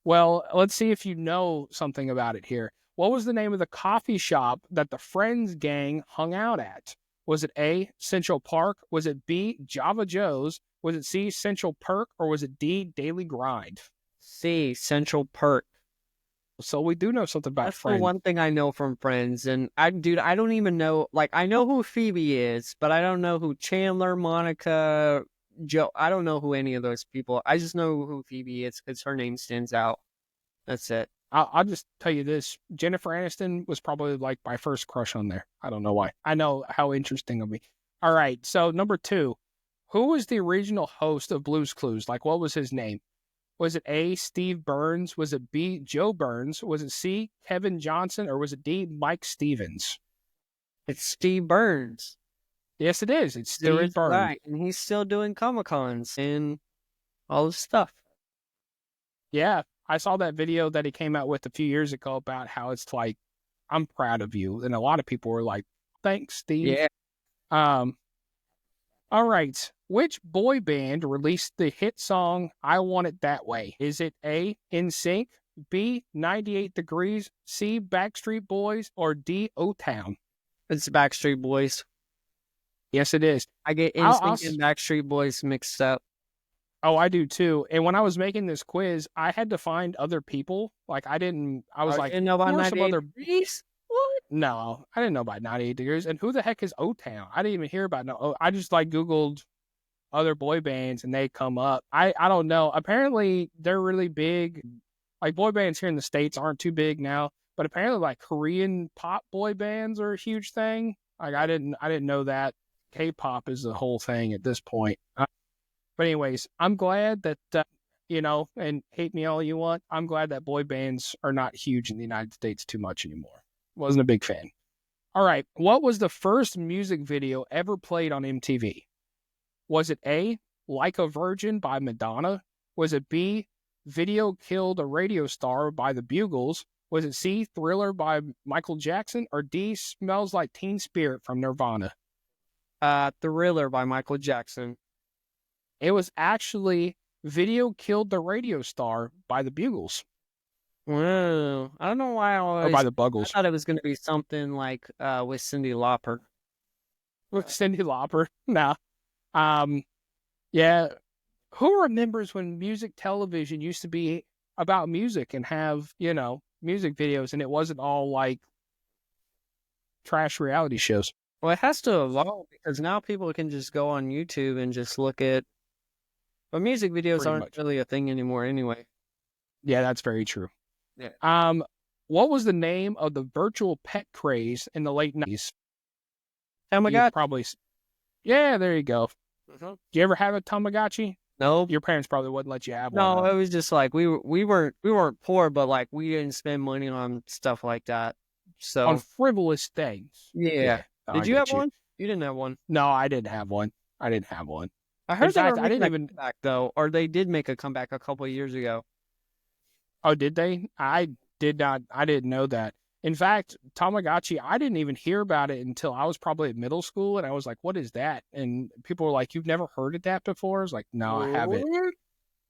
Well, let's see if you know something about it here. What was the name of the coffee shop that the Friends gang hung out at? Was it A, Central Park? Was it B, Java Joe's? Was it C, Central Perk? Or was it D, Daily Grind? C, Central Perk. So we do know something about Friends. That's the one thing I know from Friends. And I don't even know, like, I know who Phoebe is, but I don't know who Chandler, Monica, Joe. I don't know who any of those people. I just know who Phoebe is because her name stands out. That's it. I'll just tell you this. Jennifer Aniston was probably like my first crush on there. I don't know why. I know how interesting it'll be. All right. So number 2, who was the original host of Blue's Clues? Like, what was his name? Was it A, Steve Burns? Was it B, Joe Burns? Was it C, Kevin Johnson? Or was it D, Mike Stevens? It's Steve Burns. Yes, it is. It's Steve Burns. Right. And he's still doing Comic-Cons and all this stuff. Yeah. I saw that video that he came out with a few years ago about how it's like, I'm proud of you. And a lot of people were like, thanks, Steve. Yeah. All right. Which boy band released the hit song I Want It That Way? Is it A, NSYNC, B, 98 Degrees, C, Backstreet Boys, or D, O-Town? It's Backstreet Boys. Yes, it is. I get NSYNC and Backstreet Boys mixed up. Oh, I do too. And when I was making this quiz, I had to find other people. Like, I was like, didn't know about 98 Degrees? What? No, I didn't know about 98 Degrees. And who the heck is O-Town? I didn't even hear about no. I just like Googled other boy bands and they come up. I don't know. Apparently they're really big. Like, boy bands here in the States aren't too big now, but apparently like Korean pop boy bands are a huge thing. Like, I didn't know that. K-pop is the whole thing at this point. But anyways, I'm glad that, and hate me all you want, I'm glad that boy bands are not huge in the United States too much anymore. Wasn't a big fan. All right. What was the first music video ever played on MTV? Was it A, Like a Virgin by Madonna? Was it B, Video Killed a Radio Star by the Bugles? Was it C, Thriller by Michael Jackson? Or D, Smells Like Teen Spirit from Nirvana? Thriller by Michael Jackson. It was actually Video Killed the Radio Star by the Bugles. Wow. I don't know why Or by the Buggles. I thought it was going to be something like with Cyndi Lauper. With Cyndi Lauper? Nah. Yeah. Who remembers when music television used to be about music and have, music videos, and it wasn't all like trash reality shows? Well, it has to evolve because now people can just go on YouTube and just look at. But music videos Pretty aren't much. really a thing anymore anyway. Yeah, that's very true. Yeah. What was the name of the virtual pet craze in the late 90s? Tamagotchi. Probably. Yeah, there you go. Mm-hmm. Did you ever have a Tamagotchi? No. Your parents probably wouldn't let you have one. No, huh? it was just like we weren't poor, but like we didn't spend money on stuff like that. So On frivolous things. yeah. I Did you get have one? You didn't have one. No, I didn't have one. I I heard they fact, were I making didn't a even- comeback though, or they did make a comeback a couple of years ago. Oh, did they? I did not. I didn't know that. In fact, Tamagotchi, I didn't even hear about it until I was probably in middle school, and I was like, "What is that?" And people were like, "You've never heard of that before?" I was like, "No, I haven't."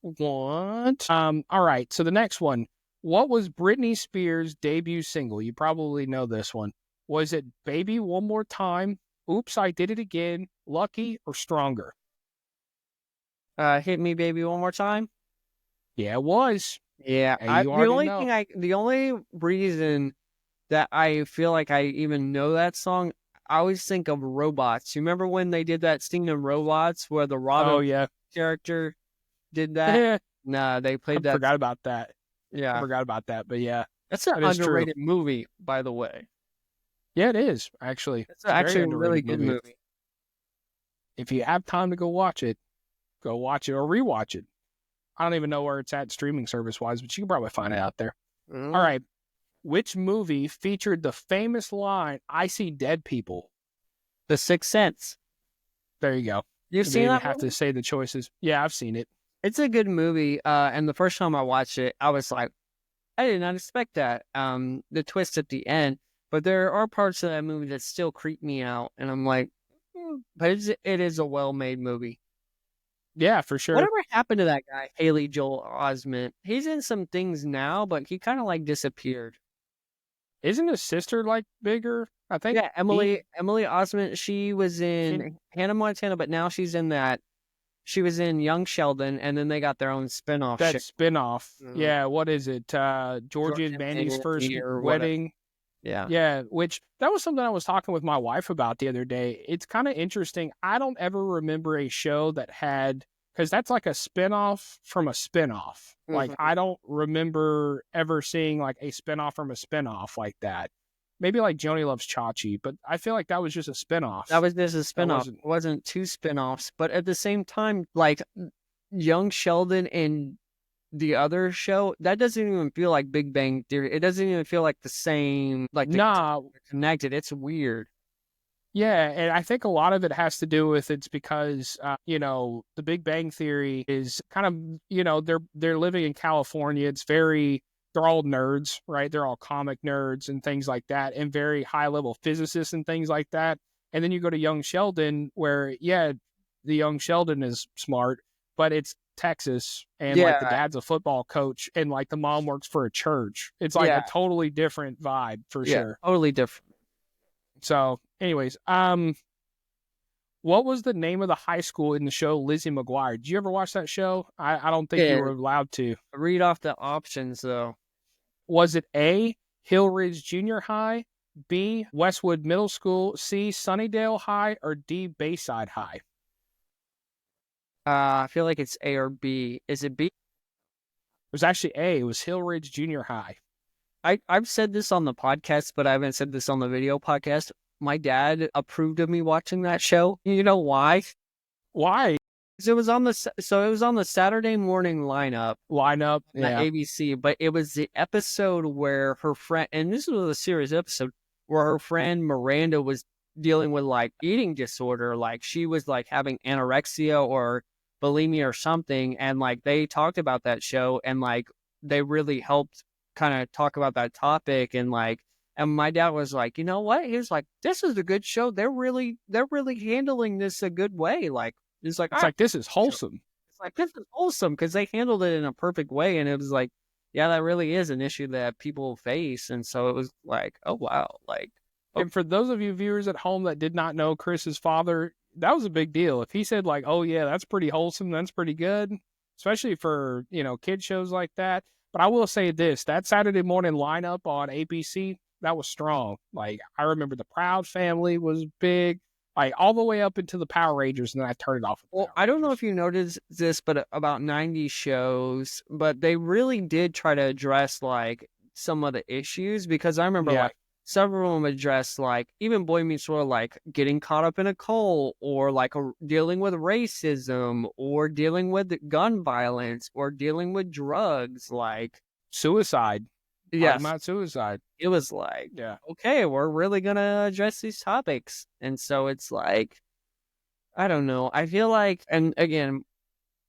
What? All right. So the next one. What was Britney Spears' debut single? You probably know this one. Was it "Baby One More Time," "Oops, I Did It Again," "Lucky," or "Stronger"? Hit Me Baby One More Time. Yeah, it was. Yeah, And you already know. the only reason that I feel like I even know that song, I always think of Robots. You remember when they did that scene in Robots where the Robin Oh yeah. character did that? Nah, they I played that. forgot about that. I Yeah, forgot about that, but yeah. that's an That is true. underrated movie, by the way. Yeah, it is, actually. It's a very actually a really underrated good movie. movie. If you have time to go watch it or rewatch it. I don't even know where it's at streaming service-wise, but you can probably find it out there. Mhm. All right. Which movie featured the famous line, "I see dead people"? The Sixth Sense. There you go. You've You seen didn't even that have movie? to say the choices. Yeah, I've seen it. It's a good movie. And the first time I watched it, I was like, I did not expect that. The twist at the end. But there are parts of that movie that still creep me out. And I'm like, but it is a well-made movie. Yeah, for sure. Whatever happened to that guy, Haley Joel Osment? He's in some things now, but he kind of like disappeared. Isn't his sister like bigger? I think. Yeah, Emily Osment, she was in Hannah Montana, but now she's in that. She was in Young Sheldon, and then they got their own spinoff That show. spinoff. Mhm. Yeah, what is it? Georgia and Mandy's first or whatever. wedding. Yeah. Yeah, which that was something I was talking with my wife about the other day. It's kind of interesting. I don't ever remember a show that had, because that's like a spinoff from a spinoff. Like, Mhm. I don't remember ever seeing like a spinoff from a spinoff like that. Maybe like Joni Loves Chachi, but I feel like that was just a spinoff. That was just a spinoff. wasn't- It wasn't two spinoffs, but at the same time, like Young Sheldon and the other show, that doesn't even feel like Big Bang Theory. It doesn't even feel like the same, like Nah, connected. It's weird. yeah, and I think a lot of it has to do with it's because the Big Bang Theory is kind of they're living in California. It's they're all nerds, right? They're all comic nerds and things like that, and very high level physicists and things like that. And then you go to Young Sheldon, where the Young Sheldon is smart, but it's Texas, and like the dad's a football coach, and like the mom works for a church. It's like a totally different vibe for sure. Totally different. So, anyways, what was the name of the high school in the show Lizzie McGuire? Did you ever watch that show? I don't think you were allowed to. Read off the options though. Was it A, Hill Ridge Junior High, B, Westwood Middle School, C, Sunnydale High, or D, Bayside High? I feel like it's A or B. Is it B? It was actually A. It was Hill Ridge Junior High. I've said this on the podcast, but I haven't said this on the video podcast. my dad approved of me watching that show. You know why? Why? 'Cause it was on the Saturday morning lineup. Yeah. ABC, but it was the episode where her friend, and this was a serious episode, where her friend Miranda was dealing with like eating disorder, like she was like having anorexia or bulimia or something, and like they talked about that show, and like they really helped kind of talk about that topic, and my dad was like, you know what? He was like, this is a good show. They're really handling this a good way. Like it's like this is wholesome. It's like, this is wholesome because they handled it in a perfect way. And it was like, yeah, that really is an issue that people face. And so it was like, oh, wow. Like, and for those of you viewers at home that did not know Chris's father, that was a big deal. If he said like, oh yeah, that's pretty wholesome, that's pretty good, especially for, kid shows like that. But I will say this, that Saturday morning lineup on ABC, that was strong. Like, I remember the Proud Family was big. Like all the way up into the Power Rangers, and then I turned it off. Well, I don't know if you noticed this, but about 90s shows, but they really did try to address like some of the issues, because I remember like several of them addressed like even Boy Meets World, like getting caught up in a cult, or like dealing with racism, or dealing with gun violence, or dealing with drugs, like suicide. Yes. About suicide. It was like, okay, we're really going to address these topics. And so it's like, I don't know. I feel like, and again,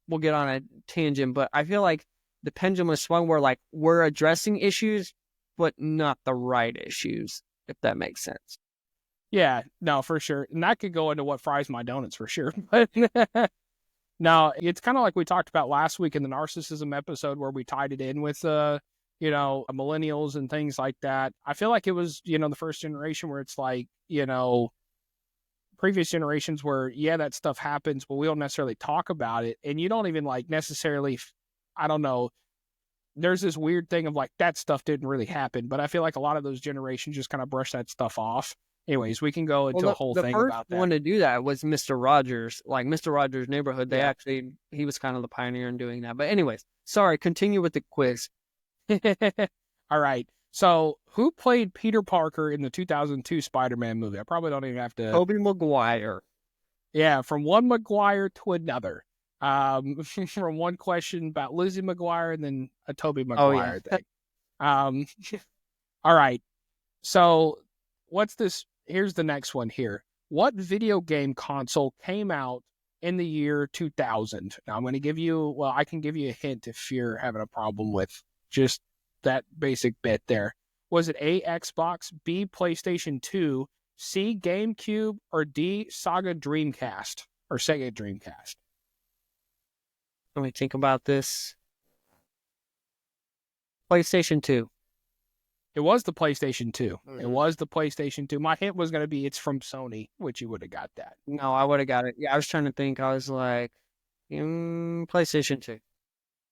we'll get on a tangent, but I feel like the pendulum has swung where like we're addressing issues, but not the right issues, if that makes sense. Yeah, no, for sure. And that could go into what fries my donuts for sure. But no, it's kind of like we talked about last week in the narcissism episode where we tied it in with, millennials and things like that. I feel like it was, the first generation where it's like, previous generations where, that stuff happens, but we don't necessarily talk about it. And you don't even like necessarily, I don't know, there's this weird thing of like, that stuff didn't really happen. But I feel like a lot of those generations just kind of brush that stuff off. Anyways, we can go into a whole thing about that. The first one to do that was Mr. Rogers, like Mr. Rogers' Neighborhood. He was kind of the pioneer in doing that. But anyways, sorry, continue with the quiz. All right. So, who played Peter Parker in the 2002 Spider-Man movie? I probably don't even have to. Tobey Maguire. Yeah, from one Maguire to another. From one question about Lizzie McGuire and then a Tobey Maguire thing. All right. So, what's this? Here's the next one here. What video game console came out in the year 2000? Now, I'm going to give you, I can give you a hint if you're having a problem with just that basic bit there. Was it A, Xbox, B, PlayStation 2, C, GameCube, or D, Sega Dreamcast? Let me think about this. PlayStation 2. It was the PlayStation 2. It was the PlayStation 2. My hint was going to be it's from Sony, which you would have got that. No, I would have got it. Yeah, I was trying to think. I was like, PlayStation 2.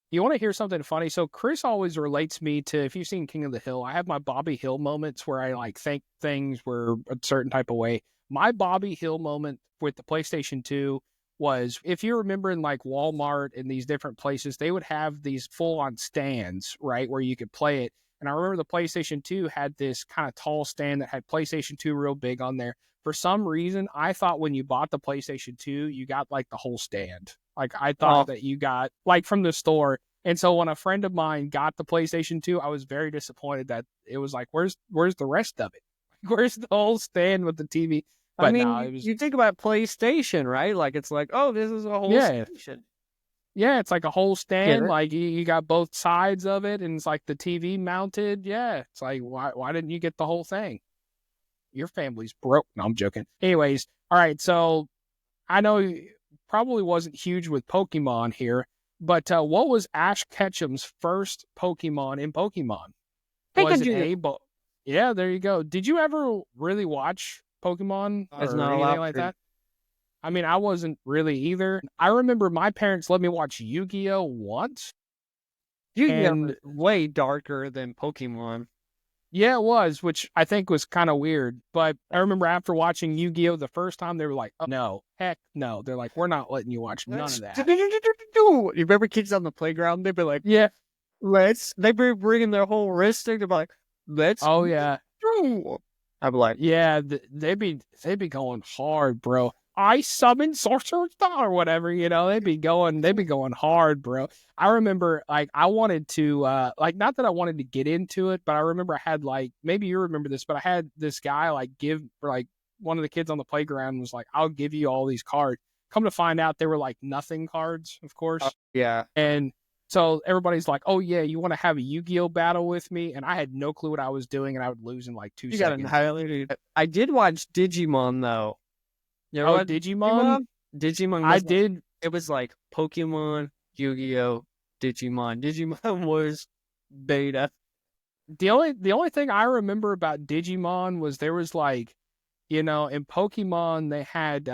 You want to hear something funny? So Chris always relates me to, if you've seen King of the Hill, I have my Bobby Hill moments where I like think things were a certain type of way. My Bobby Hill moment with the PlayStation 2 was, if you remember in like Walmart and these different places, they would have these full-on stands, right, where you could play it. And I remember the PlayStation 2 had this kind of tall stand that had PlayStation 2 real big on there. For some reason, I thought when you bought the PlayStation 2, you got like the whole stand. Like I thought that you got like from the store. And so when a friend of mine got the PlayStation 2, I was very disappointed that it was like, where's the rest of it? Where's the whole stand with the TV? But I mean, you think about PlayStation, right? Like it's like, oh, this is a whole station. Yeah, it's like a whole stand. Like you got both sides of it, and it's like the TV mounted. Yeah, it's like why didn't you get the whole thing? Your family's broke. No, I'm joking. Anyways, all right. So I know you probably wasn't huge with Pokemon here, but what was Ash Ketchum's first Pokemon in Pokemon? Was it yeah, there you go. Did you ever really watch Pokemon or anything like that? I mean, I wasn't really either. I remember my parents let me watch Yu-Gi-Oh! Once. Yu-Gi-Oh! Was way darker than Pokemon. Yeah, it was, which I think was kind of weird. But I remember after watching Yu-Gi-Oh! The first time, they were like, oh, no, heck no. They're like, we're not letting you watch none of that. You remember kids on the playground? They'd be like, yeah, they'd be bringing their whole wrist thing. They'd be like, let's. Oh, yeah. I'd be like, Yeah, they'd be going hard, bro. I summon sorcerer star or whatever, they'd be going hard, bro. I remember like I wanted to like not that I wanted to get into it, but I remember I had like maybe you remember this, but I had this guy like give like one of the kids on the playground was like, I'll give you all these cards. Come to find out they were like nothing cards, of course. yeah. And so everybody's like, oh, yeah, you want to have a Yu-Gi-Oh battle with me? And I had no clue what I was doing, and I would lose in like 2 You got seconds. annihilated. I did watch Digimon, though. You ever watch Digimon? Digimon I did. It was like Pokemon, Yu-Gi-Oh, Digimon. Digimon was beta. The only thing I remember about Digimon was there was like, in Pokemon, they had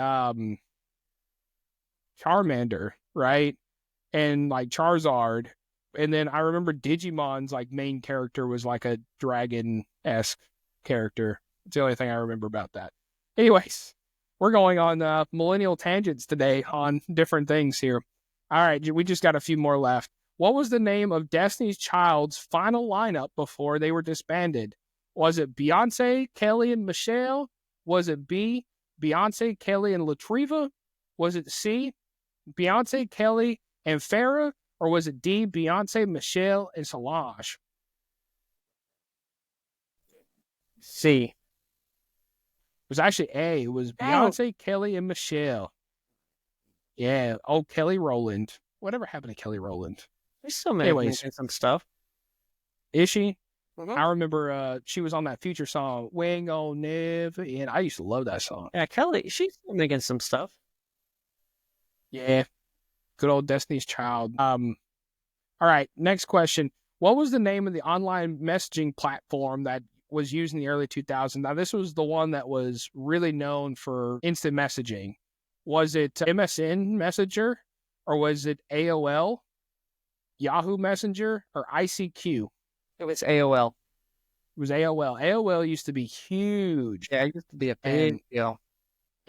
Charmander, right? And like Charizard. And then I remember Digimon's like main character was like a dragon-esque character. It's the only thing I remember about that. Anyways, we're going on millennial tangents today on different things here. All right, we just got a few more left. What was the name of Destiny's Child's final lineup before they were disbanded? Was it Beyonce, Kelly, and Michelle? Was it B, Beyonce, Kelly, and Latriva? Was it C, Beyonce, Kelly, and Farrah? Or was it D, Beyonce, Michelle, and Solange? C. It was actually A. It was Beyonce, Kelly, and Michelle. Yeah. Oh, Kelly Rowland. Whatever happened to Kelly Rowland? She's still making some stuff. Is she? Mm-hmm. I remember she was on that Future song, "We Ain't Gonna Never End." I used to love that song. Yeah, Kelly, she's still making some stuff. Yeah. Good old Destiny's Child. All right, next question. What was the name of the online messaging platform that was used in the early 2000s? Now, this was the one that was really known for instant messaging. Was it MSN Messenger, or was it AOL, Yahoo Messenger, or ICQ? It was AOL. It was AOL. AOL used to be huge. Yeah, it used to be a big deal.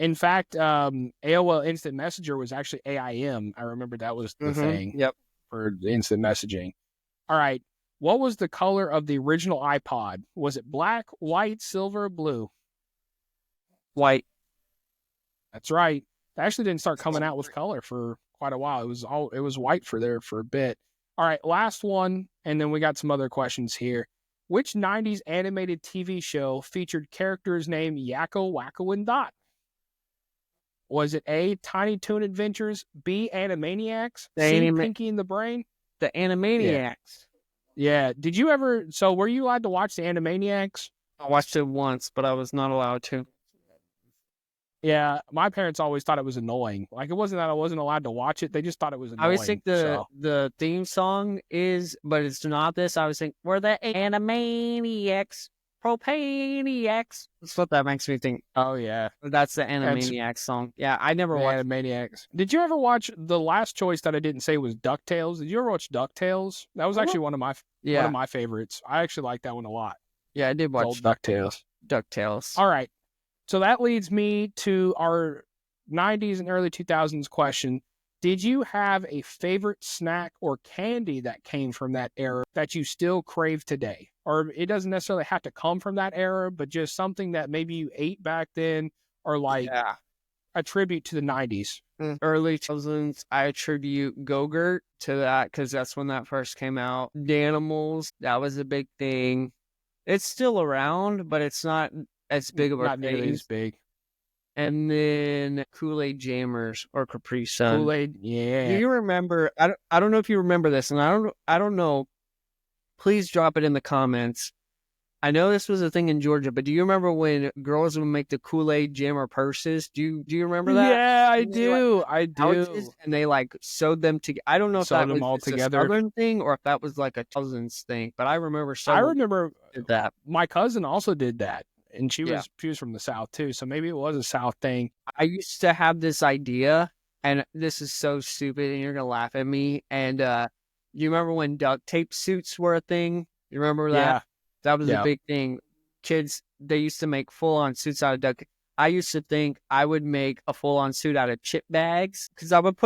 In fact, AOL Instant Messenger was actually AIM. I remember that was the thing. Yep. For instant messaging. All right. What was the color of the original iPod? Was it black, white, silver, blue? White. That's right. They actually didn't start coming out with color for quite a while. It was white for a bit. All right, last one, and then we got some other questions here. Which 90s animated TV show featured characters named Yakko, Wacko, and Dot? Was it A, Tiny Toon Adventures, B, Animaniacs, C, Pinky and the Brain? The Animaniacs. Yeah. Were you allowed to watch the Animaniacs? I watched it once, but I was not allowed to. Yeah, my parents always thought it was annoying. Like, it wasn't that I wasn't allowed to watch it. They just thought it was annoying. I always think the theme song is, but it's not this. I always think, we're the Animaniacs, Propaniacs. That's what that makes me think. Oh, yeah. That's the Animaniacs song. Yeah, I never watched Animaniacs. Did you ever watch, the last choice that I didn't say was DuckTales? Did you ever watch DuckTales? That was actually one of my favorites. I actually like that one a lot. Yeah, I did watch old DuckTales. DuckTales. All right. So that leads me to our 90s and early 2000s question. Did you have a favorite snack or candy that came from that era that you still crave today? Or it doesn't necessarily have to come from that era, but just something that maybe you ate back then, or like a tribute to the 90s. Early 2000s, I attribute Go-Gurt to that because that's when that first came out. Danimals, that was a big thing. It's still around, but it's not as big of a Not thing. nearly as big. And then Kool-Aid Jammers or Capri Sun. Kool-Aid, yeah. Do you remember? I don't know if you remember this, and I don't know. Please drop it in the comments. I know this was a thing in Georgia, but do you remember when girls would make the Kool-Aid Jammer purses? Do you remember that? Yeah, I do. I do. Pouches, and they like sewed them together. I don't know if that was all together. a Southern thing or if that was like a Cousins thing, but I remember. Did that. My cousin also did that, and she was from the South too, so maybe it was a South thing. I used to have this idea, and this is so stupid, and you're gonna laugh at me. And you remember when duct tape suits were a thing? You remember that? Yeah. That was a big thing. Kids, they used to make full-on suits out of duct tape. I used to think I would make a full-on suit out of chip bags because I would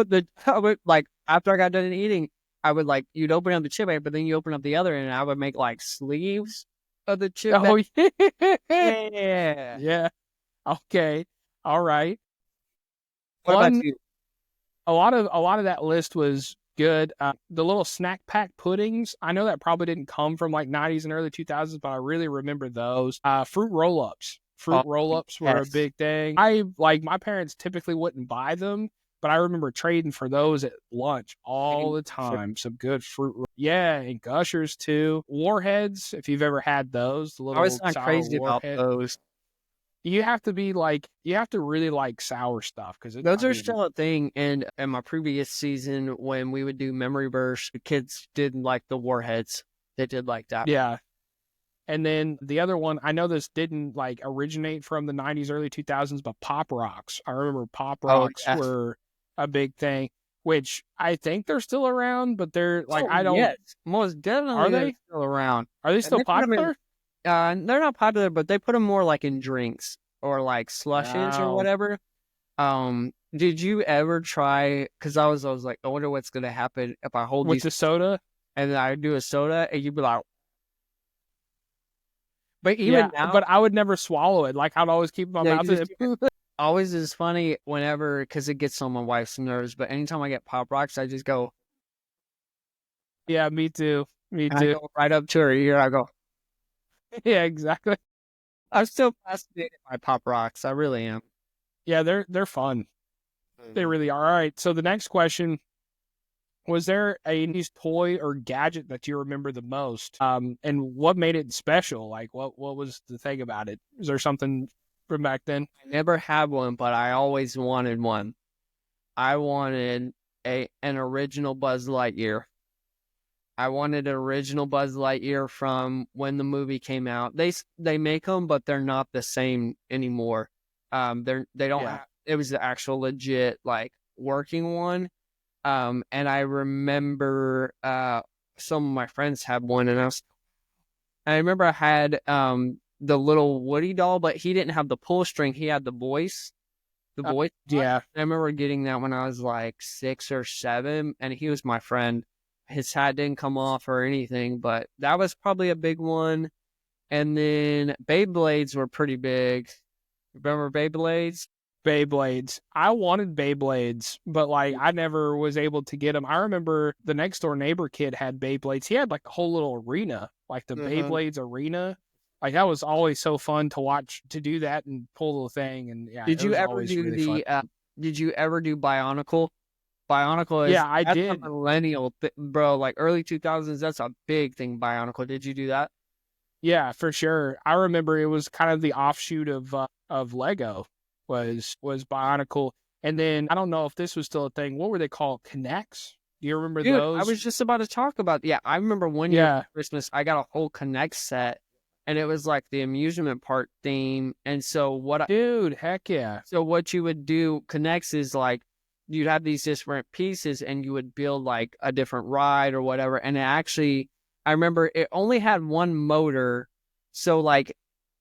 after I got done eating, I would you'd open up the chip bag, but then you open up the other end and I would make like sleeves of the chip. Oh, Yeah. yeah. Okay. All right. What One, about you? a lot of that list was good. The little snack pack puddings. I know that probably didn't come from like 90s and early 2000s, but I really remember those. Fruit roll-ups. Fruit Oh, roll-ups were a yes. big thing. My parents typically wouldn't buy them, but I remember trading for those at lunch all the time. Some good yeah, and Gushers too. Warheads, if you've ever had those, the I was little not sour crazy about warhead. those. You have to really like sour stuff because Those are still a thing. And in my previous season, when we would do memory verse, the kids did like the warheads. They did like that. yeah. And then the other one, I know this didn't like originate from the 90s, early 2000s, but Pop Rocks. I remember Pop Rocks yeah. were a big thing, which I think they're still around, but they're like, I don't. Yes, most definitely. Are they're they? still around? Are they And still they put 'em in- popular? they're not popular, but they put them more like in drinks or like slushes or Wow. whatever. Did you ever try? Because I was like, I wonder what's gonna happen if I hold With these the soda? and then I do a soda, and you'd be like, but even now, but I would never swallow it. Like I'd always keep my Yeah, mouth. always is funny whenever, because it gets on my wife's nerves. But anytime I get Pop Rocks, I just go. Yeah, me too. Me And too. I go right up to her ear. I go. Yeah, exactly. I'm still fascinated by Pop Rocks. I really am. Yeah, they're fun. They really are. All right. So the next question: was there a nice toy or gadget that you remember the most? And what made it special? Like, what was the thing about it? Is there something from back then? I never had one, but I always wanted one. I wanted an original Buzz Lightyear. I wanted an original Buzz Lightyear from when the movie came out. They make them, but they're not the same anymore. They don't have. It was the actual legit like working one. And I remember some of my friends had one, and I remember I had the little Woody doll, but he didn't have the pull string. He had the voice. The voice. Yeah. I remember getting that when I was like 6 or 7, and he was my friend. His hat didn't come off or anything, but that was probably a big one. And then Beyblades were pretty big. Remember Beyblades? Beyblades. I wanted Beyblades, but like I never was able to get them. I remember the next door neighbor kid had Beyblades. He had like a whole little arena, like the Beyblades arena. Like that was always so fun to watch, to do that and pull the thing. And yeah, Did you ever do really did you ever do Bionicle? Bionicle is I that's did. a millennial bro, like early 2000s. That's a big thing. Bionicle. Did you do that? Yeah, for sure. I remember it was kind of the offshoot of Lego was Bionicle, and then I don't know if this was still a thing. What were they called? Connects? Do you remember Dude, those? I was just about to talk about. Yeah, I remember one year for Christmas, I got a whole Connect set, and it was like the amusement park theme. And so dude, heck yeah. So what you would do, Connects is like you'd have these different pieces, and you would build like a different ride or whatever. And it actually, I remember it only had one motor, so like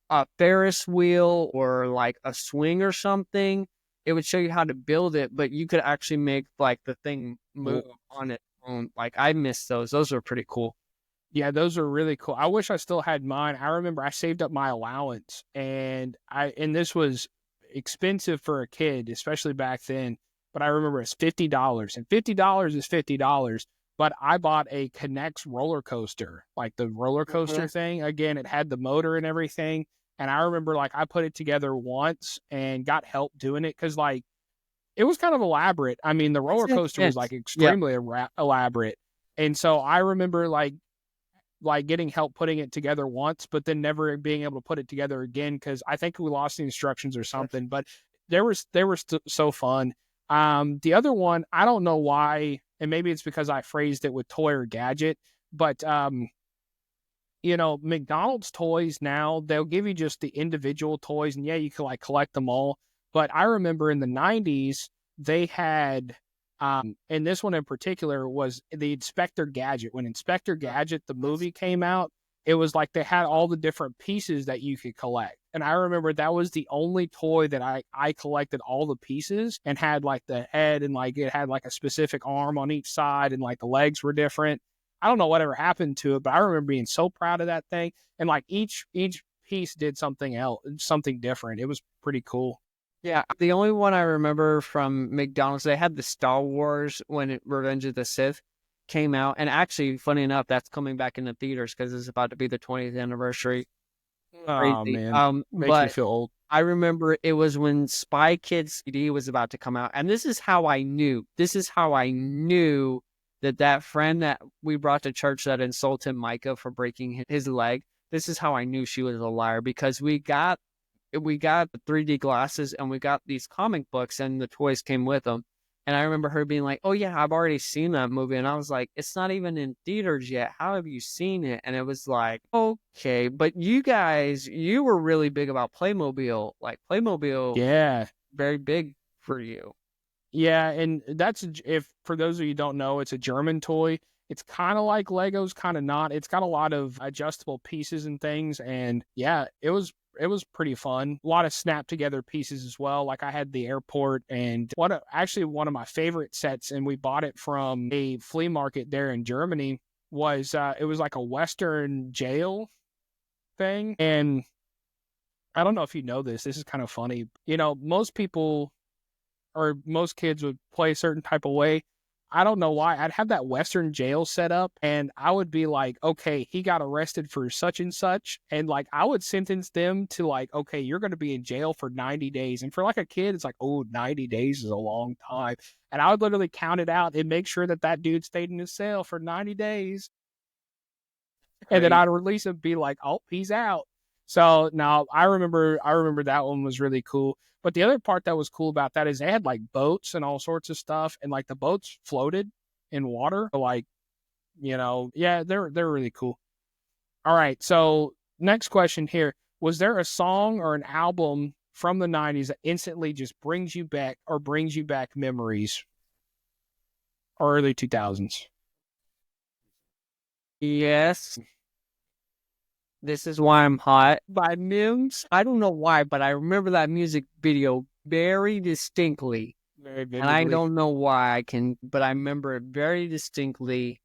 a Ferris wheel or like a swing or something, it would show you how to build it, but you could actually make like the thing move on its own. Like I miss those. Those were pretty cool. Yeah, those are really cool. I wish I still had mine. I remember I saved up my allowance, and this was expensive for a kid, especially back then. But I remember it's $50, and $50 is $50. But I bought a Connects roller coaster, like the roller coaster thing. Again, it had the motor and everything. And I remember like I put it together once and got help doing it because like it was kind of elaborate. I mean, the roller coaster was like extremely elaborate. And so I remember like getting help putting it together once, but then never being able to put it together again because I think we lost the instructions or something. But they were so fun. The other one, I don't know why, and maybe it's because I phrased it with toy or gadget, but you know, McDonald's toys now, they'll give you just the individual toys, and yeah, you can like collect them all. But I remember in the 90s, they had, and this one in particular was the Inspector Gadget. When Inspector Gadget, the movie came out, it was like they had all the different pieces that you could collect. And I remember that was the only toy that I collected all the pieces and had like the head and like it had like a specific arm on each side and like the legs were different. I don't know whatever happened to it, but I remember being so proud of that thing. And like each piece did something else, something different. It was pretty cool. Yeah, the only one I remember from McDonald's, they had the Star Wars when Revenge of the Sith came out. And actually, funny enough, that's coming back in the theaters because it's about to be the 20th anniversary. Oh, Crazy. man. Makes me But feel old. I remember it was when Spy Kids CD was about to come out. And this is how I knew. That friend that we brought to church that insulted Micah for breaking his leg. This is how I knew she was a liar, because we got the 3D glasses and we got these comic books and the toys came with them. And I remember her being like, "Oh yeah, I've already seen that movie." And I was like, "It's not even in theaters yet. How have you seen it?" And it was like, okay, but you guys, you were really big about Playmobil. Like Playmobil, Yeah. very big for you. Yeah, and that's if for those of you who don't know, it's a German toy. It's kind of like Legos, kind of not. It's got a lot of adjustable pieces and things, and yeah, it was pretty fun. A lot of snap together pieces as well. Like I had the airport, and actually one of my favorite sets, and we bought it from a flea market there in Germany. Was it was like a Western jail thing, and I don't know if you know this. This is kind of funny. You know, most people or most kids would play a certain type of way. I don't know why. I'd have that Western jail set up and I would be like, okay, he got arrested for such and such. And like, I would sentence them to like, okay, you're going to be in jail for 90 days. And for like a kid, it's like, oh, 90 days is a long time. And I would literally count it out and make sure that dude stayed in his cell for 90 days. And then I'd release him, be like, oh, he's out. So now I remember that one was really cool. But the other part that was cool about that is they had like boats and all sorts of stuff, and like the boats floated in water. Like, you know, yeah, they're really cool. All right, so next question here: was there a song or an album from the '90s that instantly just brings you back memories, or early 2000s? Yes. This Is Why I'm Hot by Mims. I don't know why, but I remember that music video very distinctly. Very vividly. And I don't know why but I remember it very distinctly.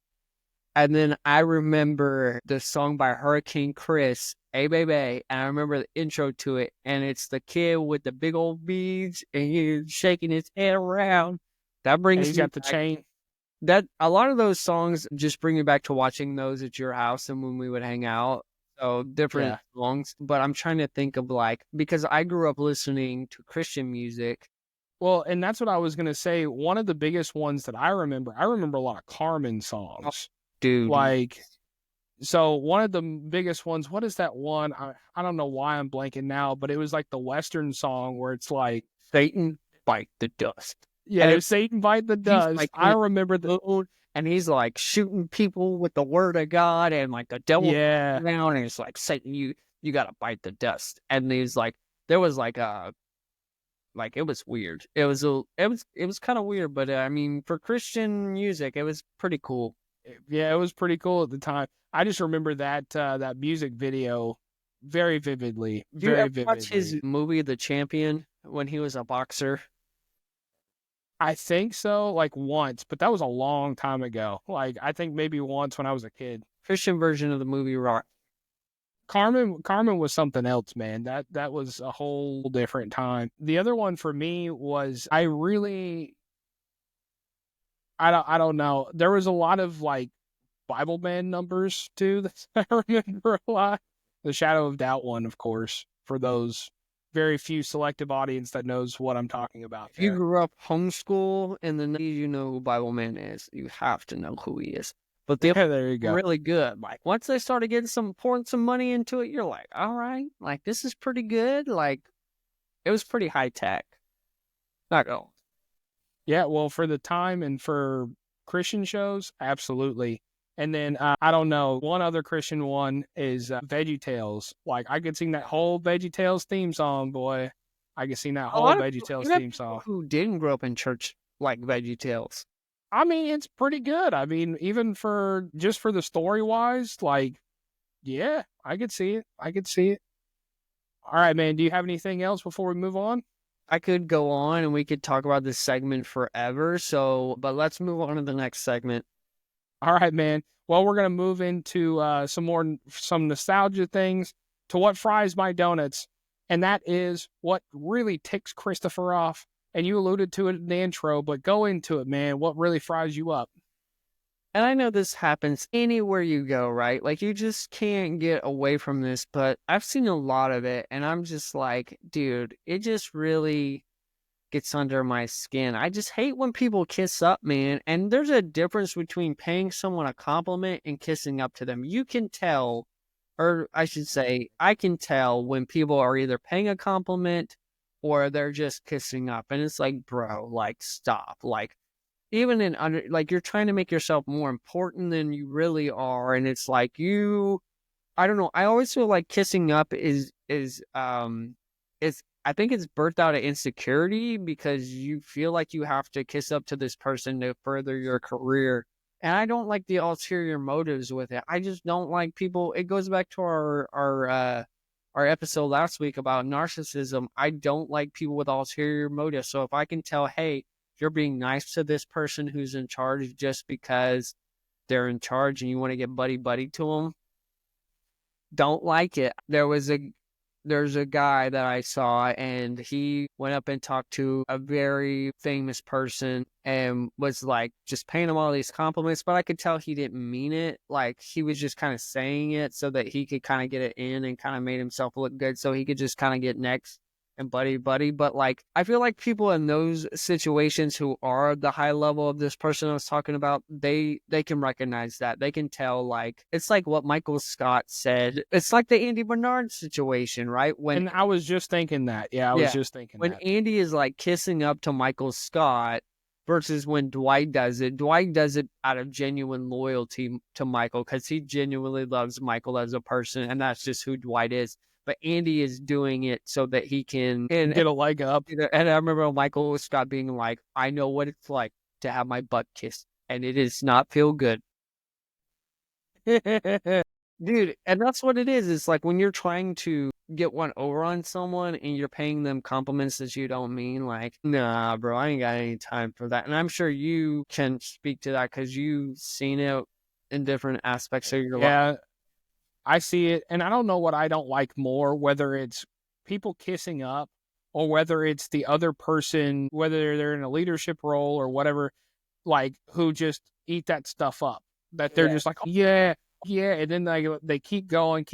And then I remember the song by Hurricane Chris, Hey Baby, and I remember the intro to it, and it's the kid with the big old beads, and he's shaking his head around. That brings he's me got the back. chain. That a lot of those songs just bring me back to watching those at your house and when we would hang out. So different songs, but I'm trying to think of like, because I grew up listening to Christian music. Well, and that's what I was going to say. One of the biggest ones that I remember a lot of Carmen songs. Oh, dude. Like, so one of the biggest ones, what is that one? I don't know why I'm blanking now, but it was like the Western song where it's like, Satan bite the dust. Yeah, and Satan bite the dust. Like, I remember the... And he's like shooting people with the word of God, and like the devil comes down, and it's like, Satan, you gotta bite the dust. And he's like, there was like it was weird. It was kind of weird, but I mean, for Christian music, it was pretty cool. Yeah, it was pretty cool at the time. I just remember that music video very vividly. Did you ever watch his movie, The Champion, when he was a boxer? I think so, like once, but that was a long time ago. Like, I think maybe once when I was a kid. Christian version of the movie rock. Carmen was something else, man. That was a whole different time. The other one for me was I don't know. There was a lot of like Bible band numbers too that I remember a lot. The Shadow of Doubt one, of course, for those very few selective audience that knows what I'm talking about. If you grew up homeschool in the 90s, you know who Bible Man is. You have to know who he is. But they there you go. Really good. Like once they started pouring some money into it, you're like, all right, like this is pretty good. Like it was pretty high tech. Not going. Yeah, well, for the time and for Christian shows, absolutely. And then, I don't know, one other Christian one is VeggieTales. Like, I could sing that whole VeggieTales theme song, boy. I could sing that whole VeggieTales theme song. Who didn't grow up in church like VeggieTales? I mean, it's pretty good. I mean, even for the story-wise, like, yeah, I could see it. All right, man, do you have anything else before we move on? I could go on and we could talk about this segment forever. But let's move on to the next segment. All right, man. Well, we're going to move into some nostalgia things to what fries my donuts. And that is what really ticks Christopher off. And you alluded to it in the intro, but go into it, man. What really fries you up? And I know this happens anywhere you go, right? Like, you just can't get away from this, but I've seen a lot of it, and I'm just like, dude, it just really gets under my skin. I just hate when people kiss up, man. And there's a difference between paying someone a compliment and kissing up to them. You can tell, or I should say, I can tell when people are either paying a compliment or they're just kissing up. And it's like, bro, like, stop. Like, even in under, like, you're trying to make yourself more important than you really are. And it's like, I don't know. I always feel like kissing up is I think it's birthed out of insecurity because you feel like you have to kiss up to this person to further your career. And I don't like the ulterior motives with it. I just don't like people. It goes back to our episode last week about narcissism. I don't like people with ulterior motives. So if I can tell, hey, you're being nice to this person who's in charge just because they're in charge and you want to get buddy to them, don't like it. There's a guy that I saw, and he went up and talked to a very famous person and was like just paying him all these compliments, but I could tell he didn't mean it. Like, he was just kind of saying it so that he could kind of get it in and kind of made himself look good so he could just kind of get next and buddy. But like, I feel like people in those situations who are the high level of this person I was talking about, they can recognize that. They can tell, like, it's like what Michael Scott said. It's like the Andy Bernard situation, right? And I was just thinking that. Yeah, I was just thinking when that. Andy is like kissing up to Michael Scott versus when Dwight does it out of genuine loyalty to Michael because he genuinely loves Michael as a person, and that's just who Dwight is. But Andy is doing it so that he can get a leg up. And I remember Michael Scott being like, I know what it's like to have my butt kissed, and it does not feel good. Dude, and that's what it is. It's like when you're trying to get one over on someone and you're paying them compliments that you don't mean, like, nah, bro, I ain't got any time for that. And I'm sure you can speak to that because you've seen it in different aspects of your life. Yeah, I see it, and I don't know what I don't like more, whether it's people kissing up or whether it's the other person, whether they're in a leadership role or whatever, like, who just eat that stuff up. That they're just like, oh, yeah, and then they keep going.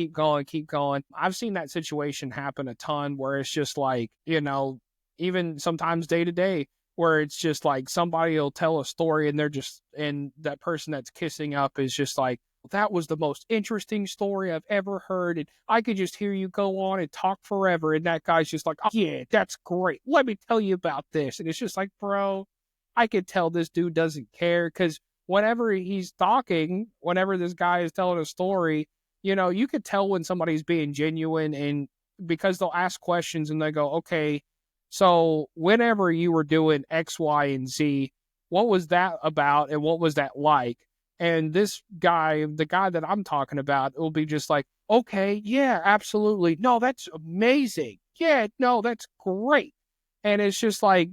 I've seen that situation happen a ton where it's just like, even sometimes day to day, where it's just like somebody will tell a story and that person that's kissing up is just like, that was the most interesting story I've ever heard. And I could just hear you go on and talk forever. And that guy's just like, oh, yeah, that's great. Let me tell you about this. And it's just like, bro, I could tell this dude doesn't care because whenever he's talking, whenever this guy is telling a story, you could tell when somebody's being genuine, and because they'll ask questions and they go, okay, so whenever you were doing X, Y, and Z, what was that about and what was that like? And this guy, the guy that I'm talking about, will be just like, okay, yeah, absolutely. No, that's amazing. Yeah, no, that's great. And it's just like,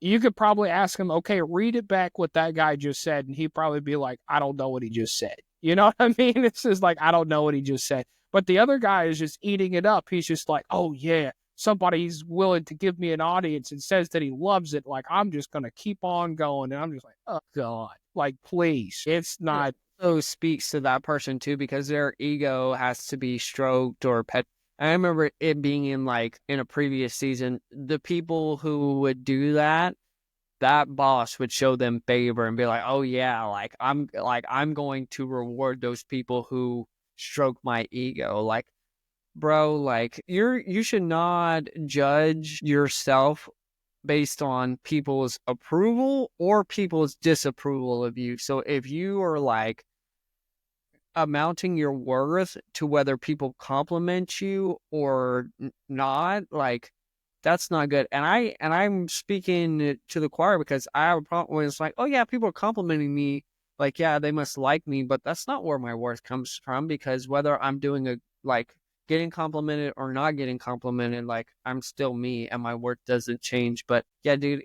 you could probably ask him, okay, read it back what that guy just said. And he'd probably be like, I don't know what he just said. You know what I mean? It's just like, I don't know what he just said. But the other guy is just eating it up. He's just like, oh, yeah, somebody's willing to give me an audience and says that he loves it. Like, I'm just going to keep on going. And I'm just like, oh, God, like, please. It's not. So speaks to that person, too, because their ego has to be stroked or pet. I remember it being in a previous season, the people who would do that boss would show them favor and be like, oh yeah, I'm going to reward those people who stroke my ego. Like, bro, like, you should not judge yourself based on people's approval or people's disapproval of you. So if you are like amounting your worth to whether people compliment you or not, like, that's not good. And I'm speaking to the choir because I have a problem when it's like, oh yeah, people are complimenting me, like, yeah, they must like me, but that's not where my worth comes from, because whether I'm doing getting complimented or not getting complimented, like, I'm still me and my worth doesn't change. But yeah, dude,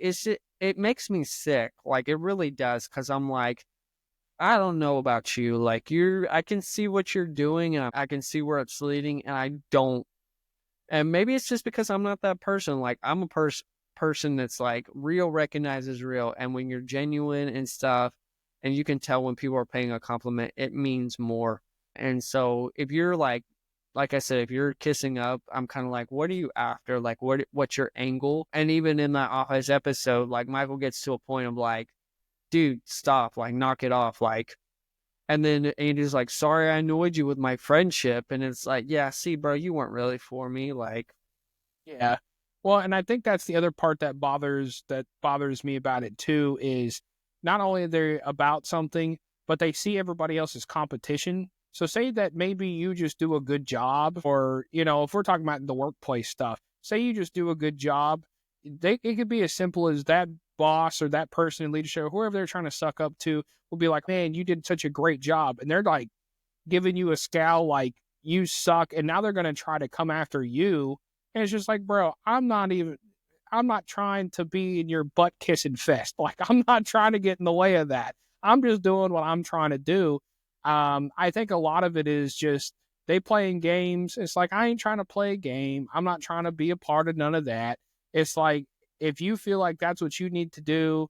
it makes me sick. Like, it really does. Cause I'm like, I don't know about you. Like I can see what you're doing and I can see where it's leading and I don't. And maybe it's just because I'm not that person. Like I'm a person that's like real recognizes real. And when you're genuine and stuff, and you can tell when people are paying a compliment, it means more. And so if you're like I said, if you're kissing up, I'm kind of like, what are you after? Like, what's your angle? And even in that Office episode, like Michael gets to a point of like, dude, stop, like knock it off. Like, and then Andy's like, sorry, I annoyed you with my friendship. And it's like, yeah, see, bro, you weren't really for me. Like, Yeah. Well, and I think that's the other part that bothers me about it too is not only they're about something, but they see everybody else as competition. So say that maybe you just do a good job, or if we're talking about the workplace stuff, say you just do a good job, it could be as simple as that boss or that person in leadership, or whoever they're trying to suck up to, will be like, "Man, you did such a great job," and they're like giving you a scowl like you suck, and now they're going to try to come after you. And it's just like, bro, I'm not trying to be in your butt kissing fest. Like, I'm not trying to get in the way of that. I'm just doing what I'm trying to do. I think a lot of it is just they playing games. It's like, I ain't trying to play a game. I'm not trying to be a part of none of that. It's like, if you feel like that's what you need to do,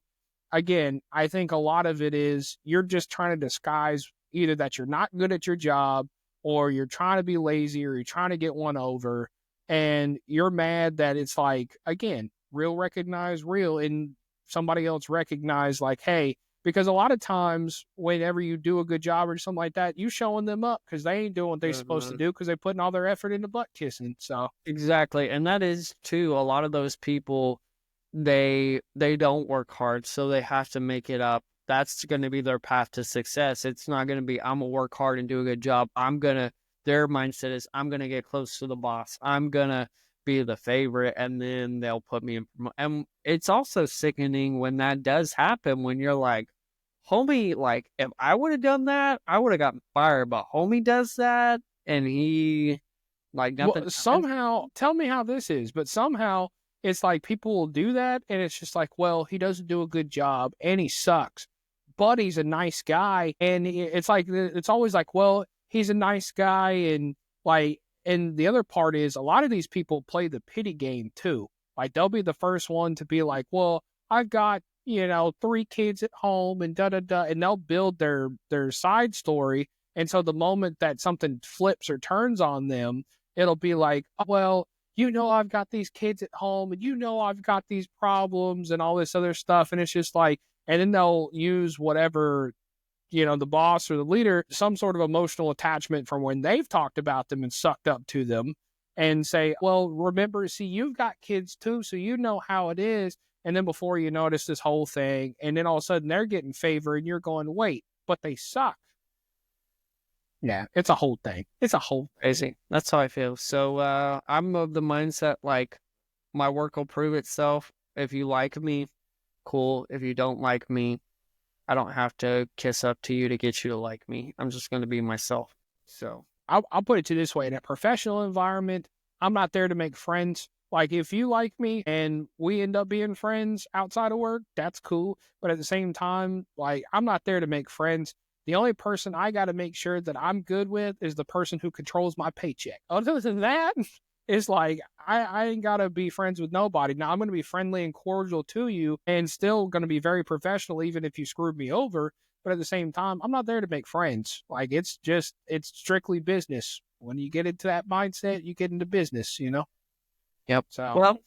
again, I think a lot of it is you're just trying to disguise either that you're not good at your job, or you're trying to be lazy, or you're trying to get one over, and you're mad that it's like, again, real recognize real, and somebody else recognize like, hey, because a lot of times whenever you do a good job or something like that, you showing them up because they ain't doing what they're supposed to do because they're putting all their effort into butt kissing. So exactly. And that is too, a lot of those people, they don't work hard, so they have to make it up. That's going to be their path to success. It's not going to be, I'm going to work hard and do a good job. Their mindset is, I'm going to get close to the boss. I'm going to be the favorite, and then they'll put me in. And it's also sickening when that does happen, when you're like, homie, like, if I would have done that, I would have gotten fired. But homie does that, and he, like, nothing. well, somehow, tell me how this is, but somehow it's like people will do that, and it's just like, well, he doesn't do a good job, and he sucks, but he's a nice guy, and it's like it's always like, well, he's a nice guy, and like, and the other part is a lot of these people play the pity game too. Like they'll be the first one to be like, well, I've got 3 kids at home, and da da da, and they'll build their side story, and so the moment that something flips or turns on them, it'll be like, oh, well, I've got these kids at home, and I've got these problems and all this other stuff. And it's just like, and then they'll use whatever, the boss or the leader, some sort of emotional attachment from when they've talked about them and sucked up to them, and say, well, remember, see, you've got kids too, so you know how it is. And then before you notice this whole thing, and then all of a sudden they're getting favor, and you're going, wait, but they suck. Yeah, it's a whole thing. It's a whole Crazy. That's how I feel. So I'm of the mindset like my work will prove itself. If you like me, cool. If you don't like me, I don't have to kiss up to you to get you to like me. I'm just going to be myself. So I'll put it to this way. In a professional environment, I'm not there to make friends. Like, if you like me and we end up being friends outside of work, that's cool. But at the same time, like, I'm not there to make friends. The only person I got to make sure that I'm good with is the person who controls my paycheck. Other than that, it's like, I ain't got to be friends with nobody. Now, I'm going to be friendly and cordial to you, and still going to be very professional, even if you screwed me over. But at the same time, I'm not there to make friends. Like, it's strictly business. When you get into that mindset, you get into business, Yep. So, well,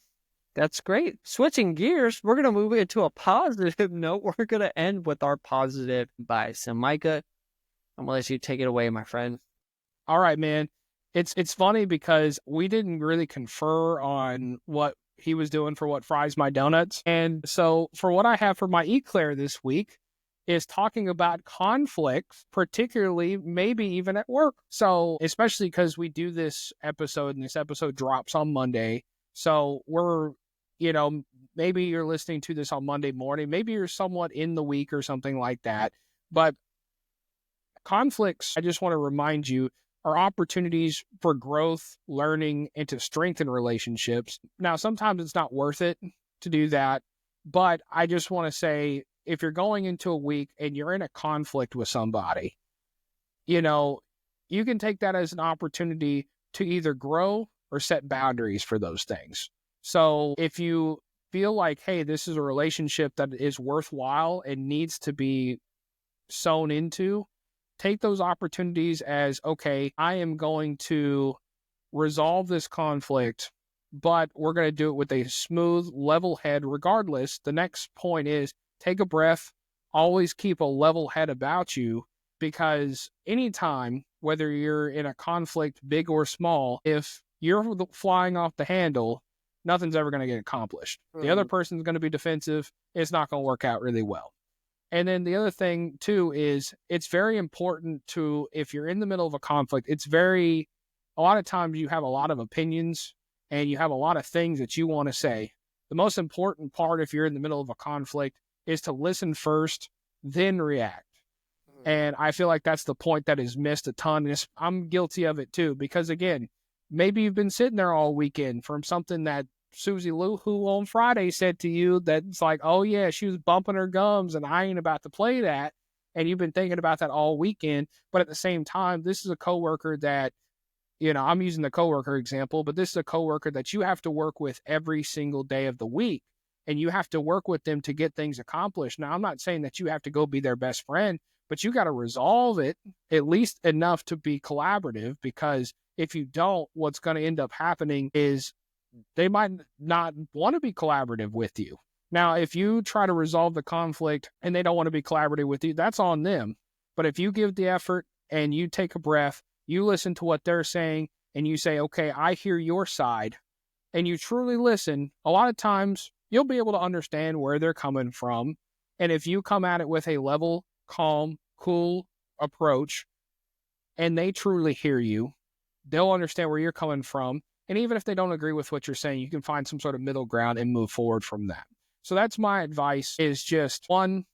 that's great. Switching gears, we're going to move into a positive note. We're going to end with our positive advice. And Micah, I'm going to let you take it away, my friend. All right, man. It's funny because we didn't really confer on what he was doing for what Fries My Doughnuts. And so for what I have for my eclair this week is talking about conflicts, particularly maybe even at work. So especially because we do this episode, and this episode drops on Monday. So we're, maybe you're listening to this on Monday morning. Maybe you're somewhat in the week or something like that. But conflicts, I just want to remind you, are opportunities for growth, learning, and to strengthen relationships. Now, sometimes it's not worth it to do that, but I just want to say if you're going into a week and you're in a conflict with somebody, you know, you can take that as an opportunity to either grow or set boundaries for those things. So if you feel like, hey, this is a relationship that is worthwhile and needs to be sewn into, take those opportunities as, okay, I am going to resolve this conflict, but we're going to do it with a smooth, level head regardless. The next point is take a breath, always keep a level head about you, because anytime, whether you're in a conflict, big or small, if you're flying off the handle, nothing's ever going to get accomplished. The other person's going to be defensive. It's not going to work out really well. And then the other thing, too, is it's very important to, if you're in the middle of a conflict, a lot of times you have a lot of opinions and you have a lot of things that you want to say. The most important part, if you're in the middle of a conflict, is to listen first, then react. And I feel like that's the point that is missed a ton. And I'm guilty of it, too, because, again, maybe you've been sitting there all weekend from something that Susie Lou, who on Friday said to you that's like, oh, yeah, she was bumping her gums and I ain't about to play that. And you've been thinking about that all weekend. But at the same time, this is a coworker that, I'm using the coworker example, but this is a coworker that you have to work with every single day of the week. And you have to work with them to get things accomplished. Now, I'm not saying that you have to go be their best friend, but you got to resolve it at least enough to be collaborative, because if you don't, what's going to end up happening is they might not want to be collaborative with you. Now, if you try to resolve the conflict and they don't want to be collaborative with you, that's on them. But if you give the effort and you take a breath, you listen to what they're saying and you say, okay, I hear your side, and you truly listen, a lot of times you'll be able to understand where they're coming from. And if you come at it with a level, calm, cool approach, and they truly hear you, they'll understand where you're coming from. And even if they don't agree with what you're saying, you can find some sort of middle ground and move forward from that. So that's my advice, is just, one,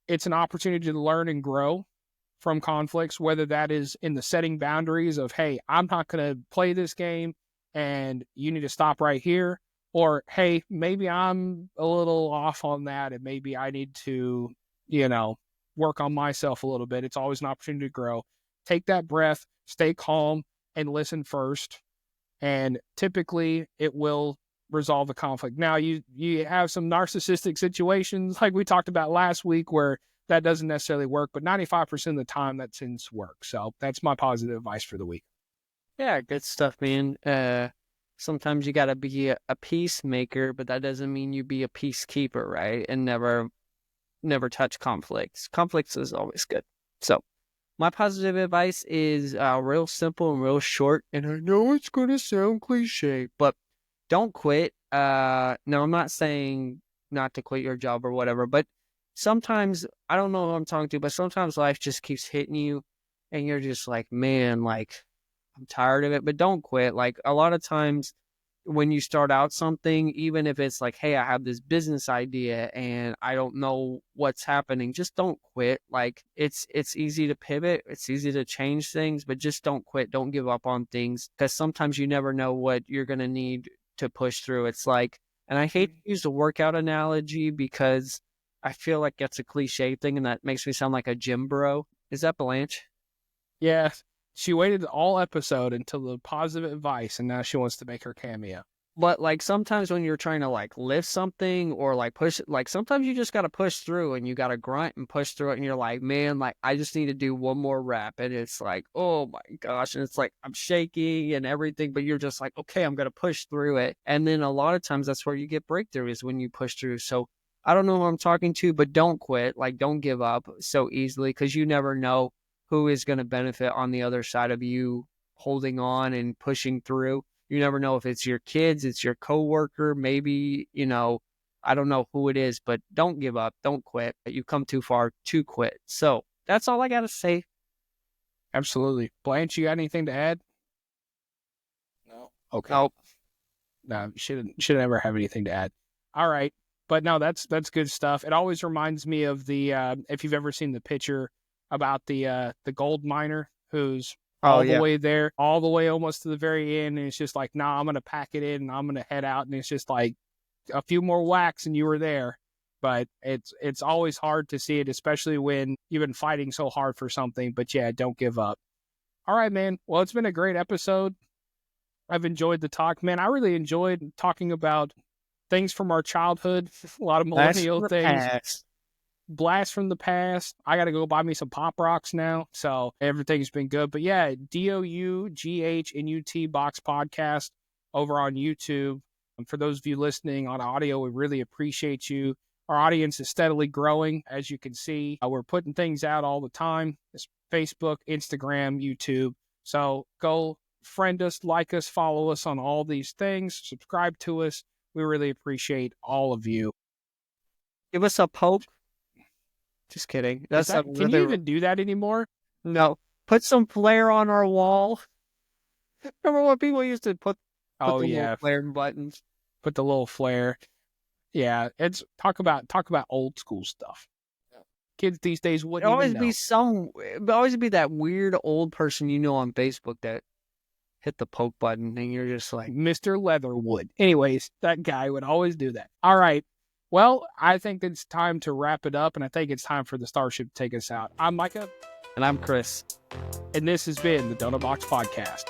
it's an opportunity to learn and grow from conflicts, whether that is in the setting boundaries of, hey, I'm not going to play this game and you need to stop right here. Or, hey, maybe I'm a little off on that and maybe I need to, work on myself a little bit. It's always an opportunity to grow. Take that breath, stay calm, and listen first. And typically it will resolve the conflict. Now, you have some narcissistic situations like we talked about last week where that doesn't necessarily work, but 95% of the time that tends to work. So that's my positive advice for the week. Yeah, good stuff, man. Sometimes you got to be a peacemaker, but that doesn't mean you be a peacekeeper, right? And never touch conflicts. Conflicts is always good. So my positive advice is real simple and real short. And I know it's going to sound cliche, but don't quit. No, I'm not saying not to quit your job or whatever, but sometimes, I don't know who I'm talking to, but sometimes life just keeps hitting you and you're just like, man, like, I'm tired of it. But don't quit. Like, a lot of times when you start out something, even if it's like, hey, I have this business idea and I don't know what's happening, just don't quit. Like, it's easy to pivot, it's easy to change things, but just don't quit. Don't give up on things, because sometimes you never know what you're going to need to push through. It's like, and I hate to use the workout analogy because I feel like that's a cliche thing and that makes me sound like a gym bro. Is that Blanche? Yeah. She waited all episode until the positive advice, and now she wants to make her cameo. But like sometimes when you're trying to like lift something or like push, like sometimes you just got to push through and you got to grunt and push through it. And you're like, man, like I just need to do one more rep. And it's like, oh my gosh. And it's like, I'm shaking and everything, but you're just like, okay, I'm going to push through it. And then a lot of times that's where you get breakthrough, is when you push through. So I don't know who I'm talking to, but don't quit. Like, don't give up so easily, because you never know who is going to benefit on the other side of you holding on and pushing through. You never know if it's your kids, it's your coworker, maybe, I don't know who it is, but don't give up. Don't quit. You've come too far to quit. So that's all I got to say. Absolutely. Blanche, you got anything to add? No. Okay. Nope. No, should never have anything to add. All right. But no, that's good stuff. It always reminds me of the, if you've ever seen the picture about the gold miner who's all the way there, all the way almost to the very end. And it's just like, nah, I'm going to pack it in and I'm going to head out. And it's just like a few more whacks and you were there. but it's always hard to see it, especially when you've been fighting so hard for something. But yeah, don't give up. All right, man. Well, it's been a great episode. I've enjoyed the talk, man. I really enjoyed talking about things from our childhood, a lot of millennial things. Blast from the past. I got to go buy me some Pop Rocks now. So everything's been good. But yeah, DOUGHNUT Box Podcast over on YouTube. And for those of you listening on audio, we really appreciate you. Our audience is steadily growing, as you can see. We're putting things out all the time. It's Facebook, Instagram, YouTube. So go friend us, like us, follow us on all these things. Subscribe to us. We really appreciate all of you. Give us a poke. Just kidding. Can you even do that anymore? No. Put some flair on our wall. Remember when people used to put the little flare buttons? Put the little flare. Yeah, it's talk about old school stuff. Kids these days wouldn't even know. It'd always be that weird old person on Facebook that hit the poke button and you're just like Mr. Leatherwood. Anyways, that guy would always do that. All right. Well, I think it's time to wrap it up, and I think it's time for the Starship to take us out. I'm Micah. And I'm Chris. And this has been the Doughnut Box Podcast.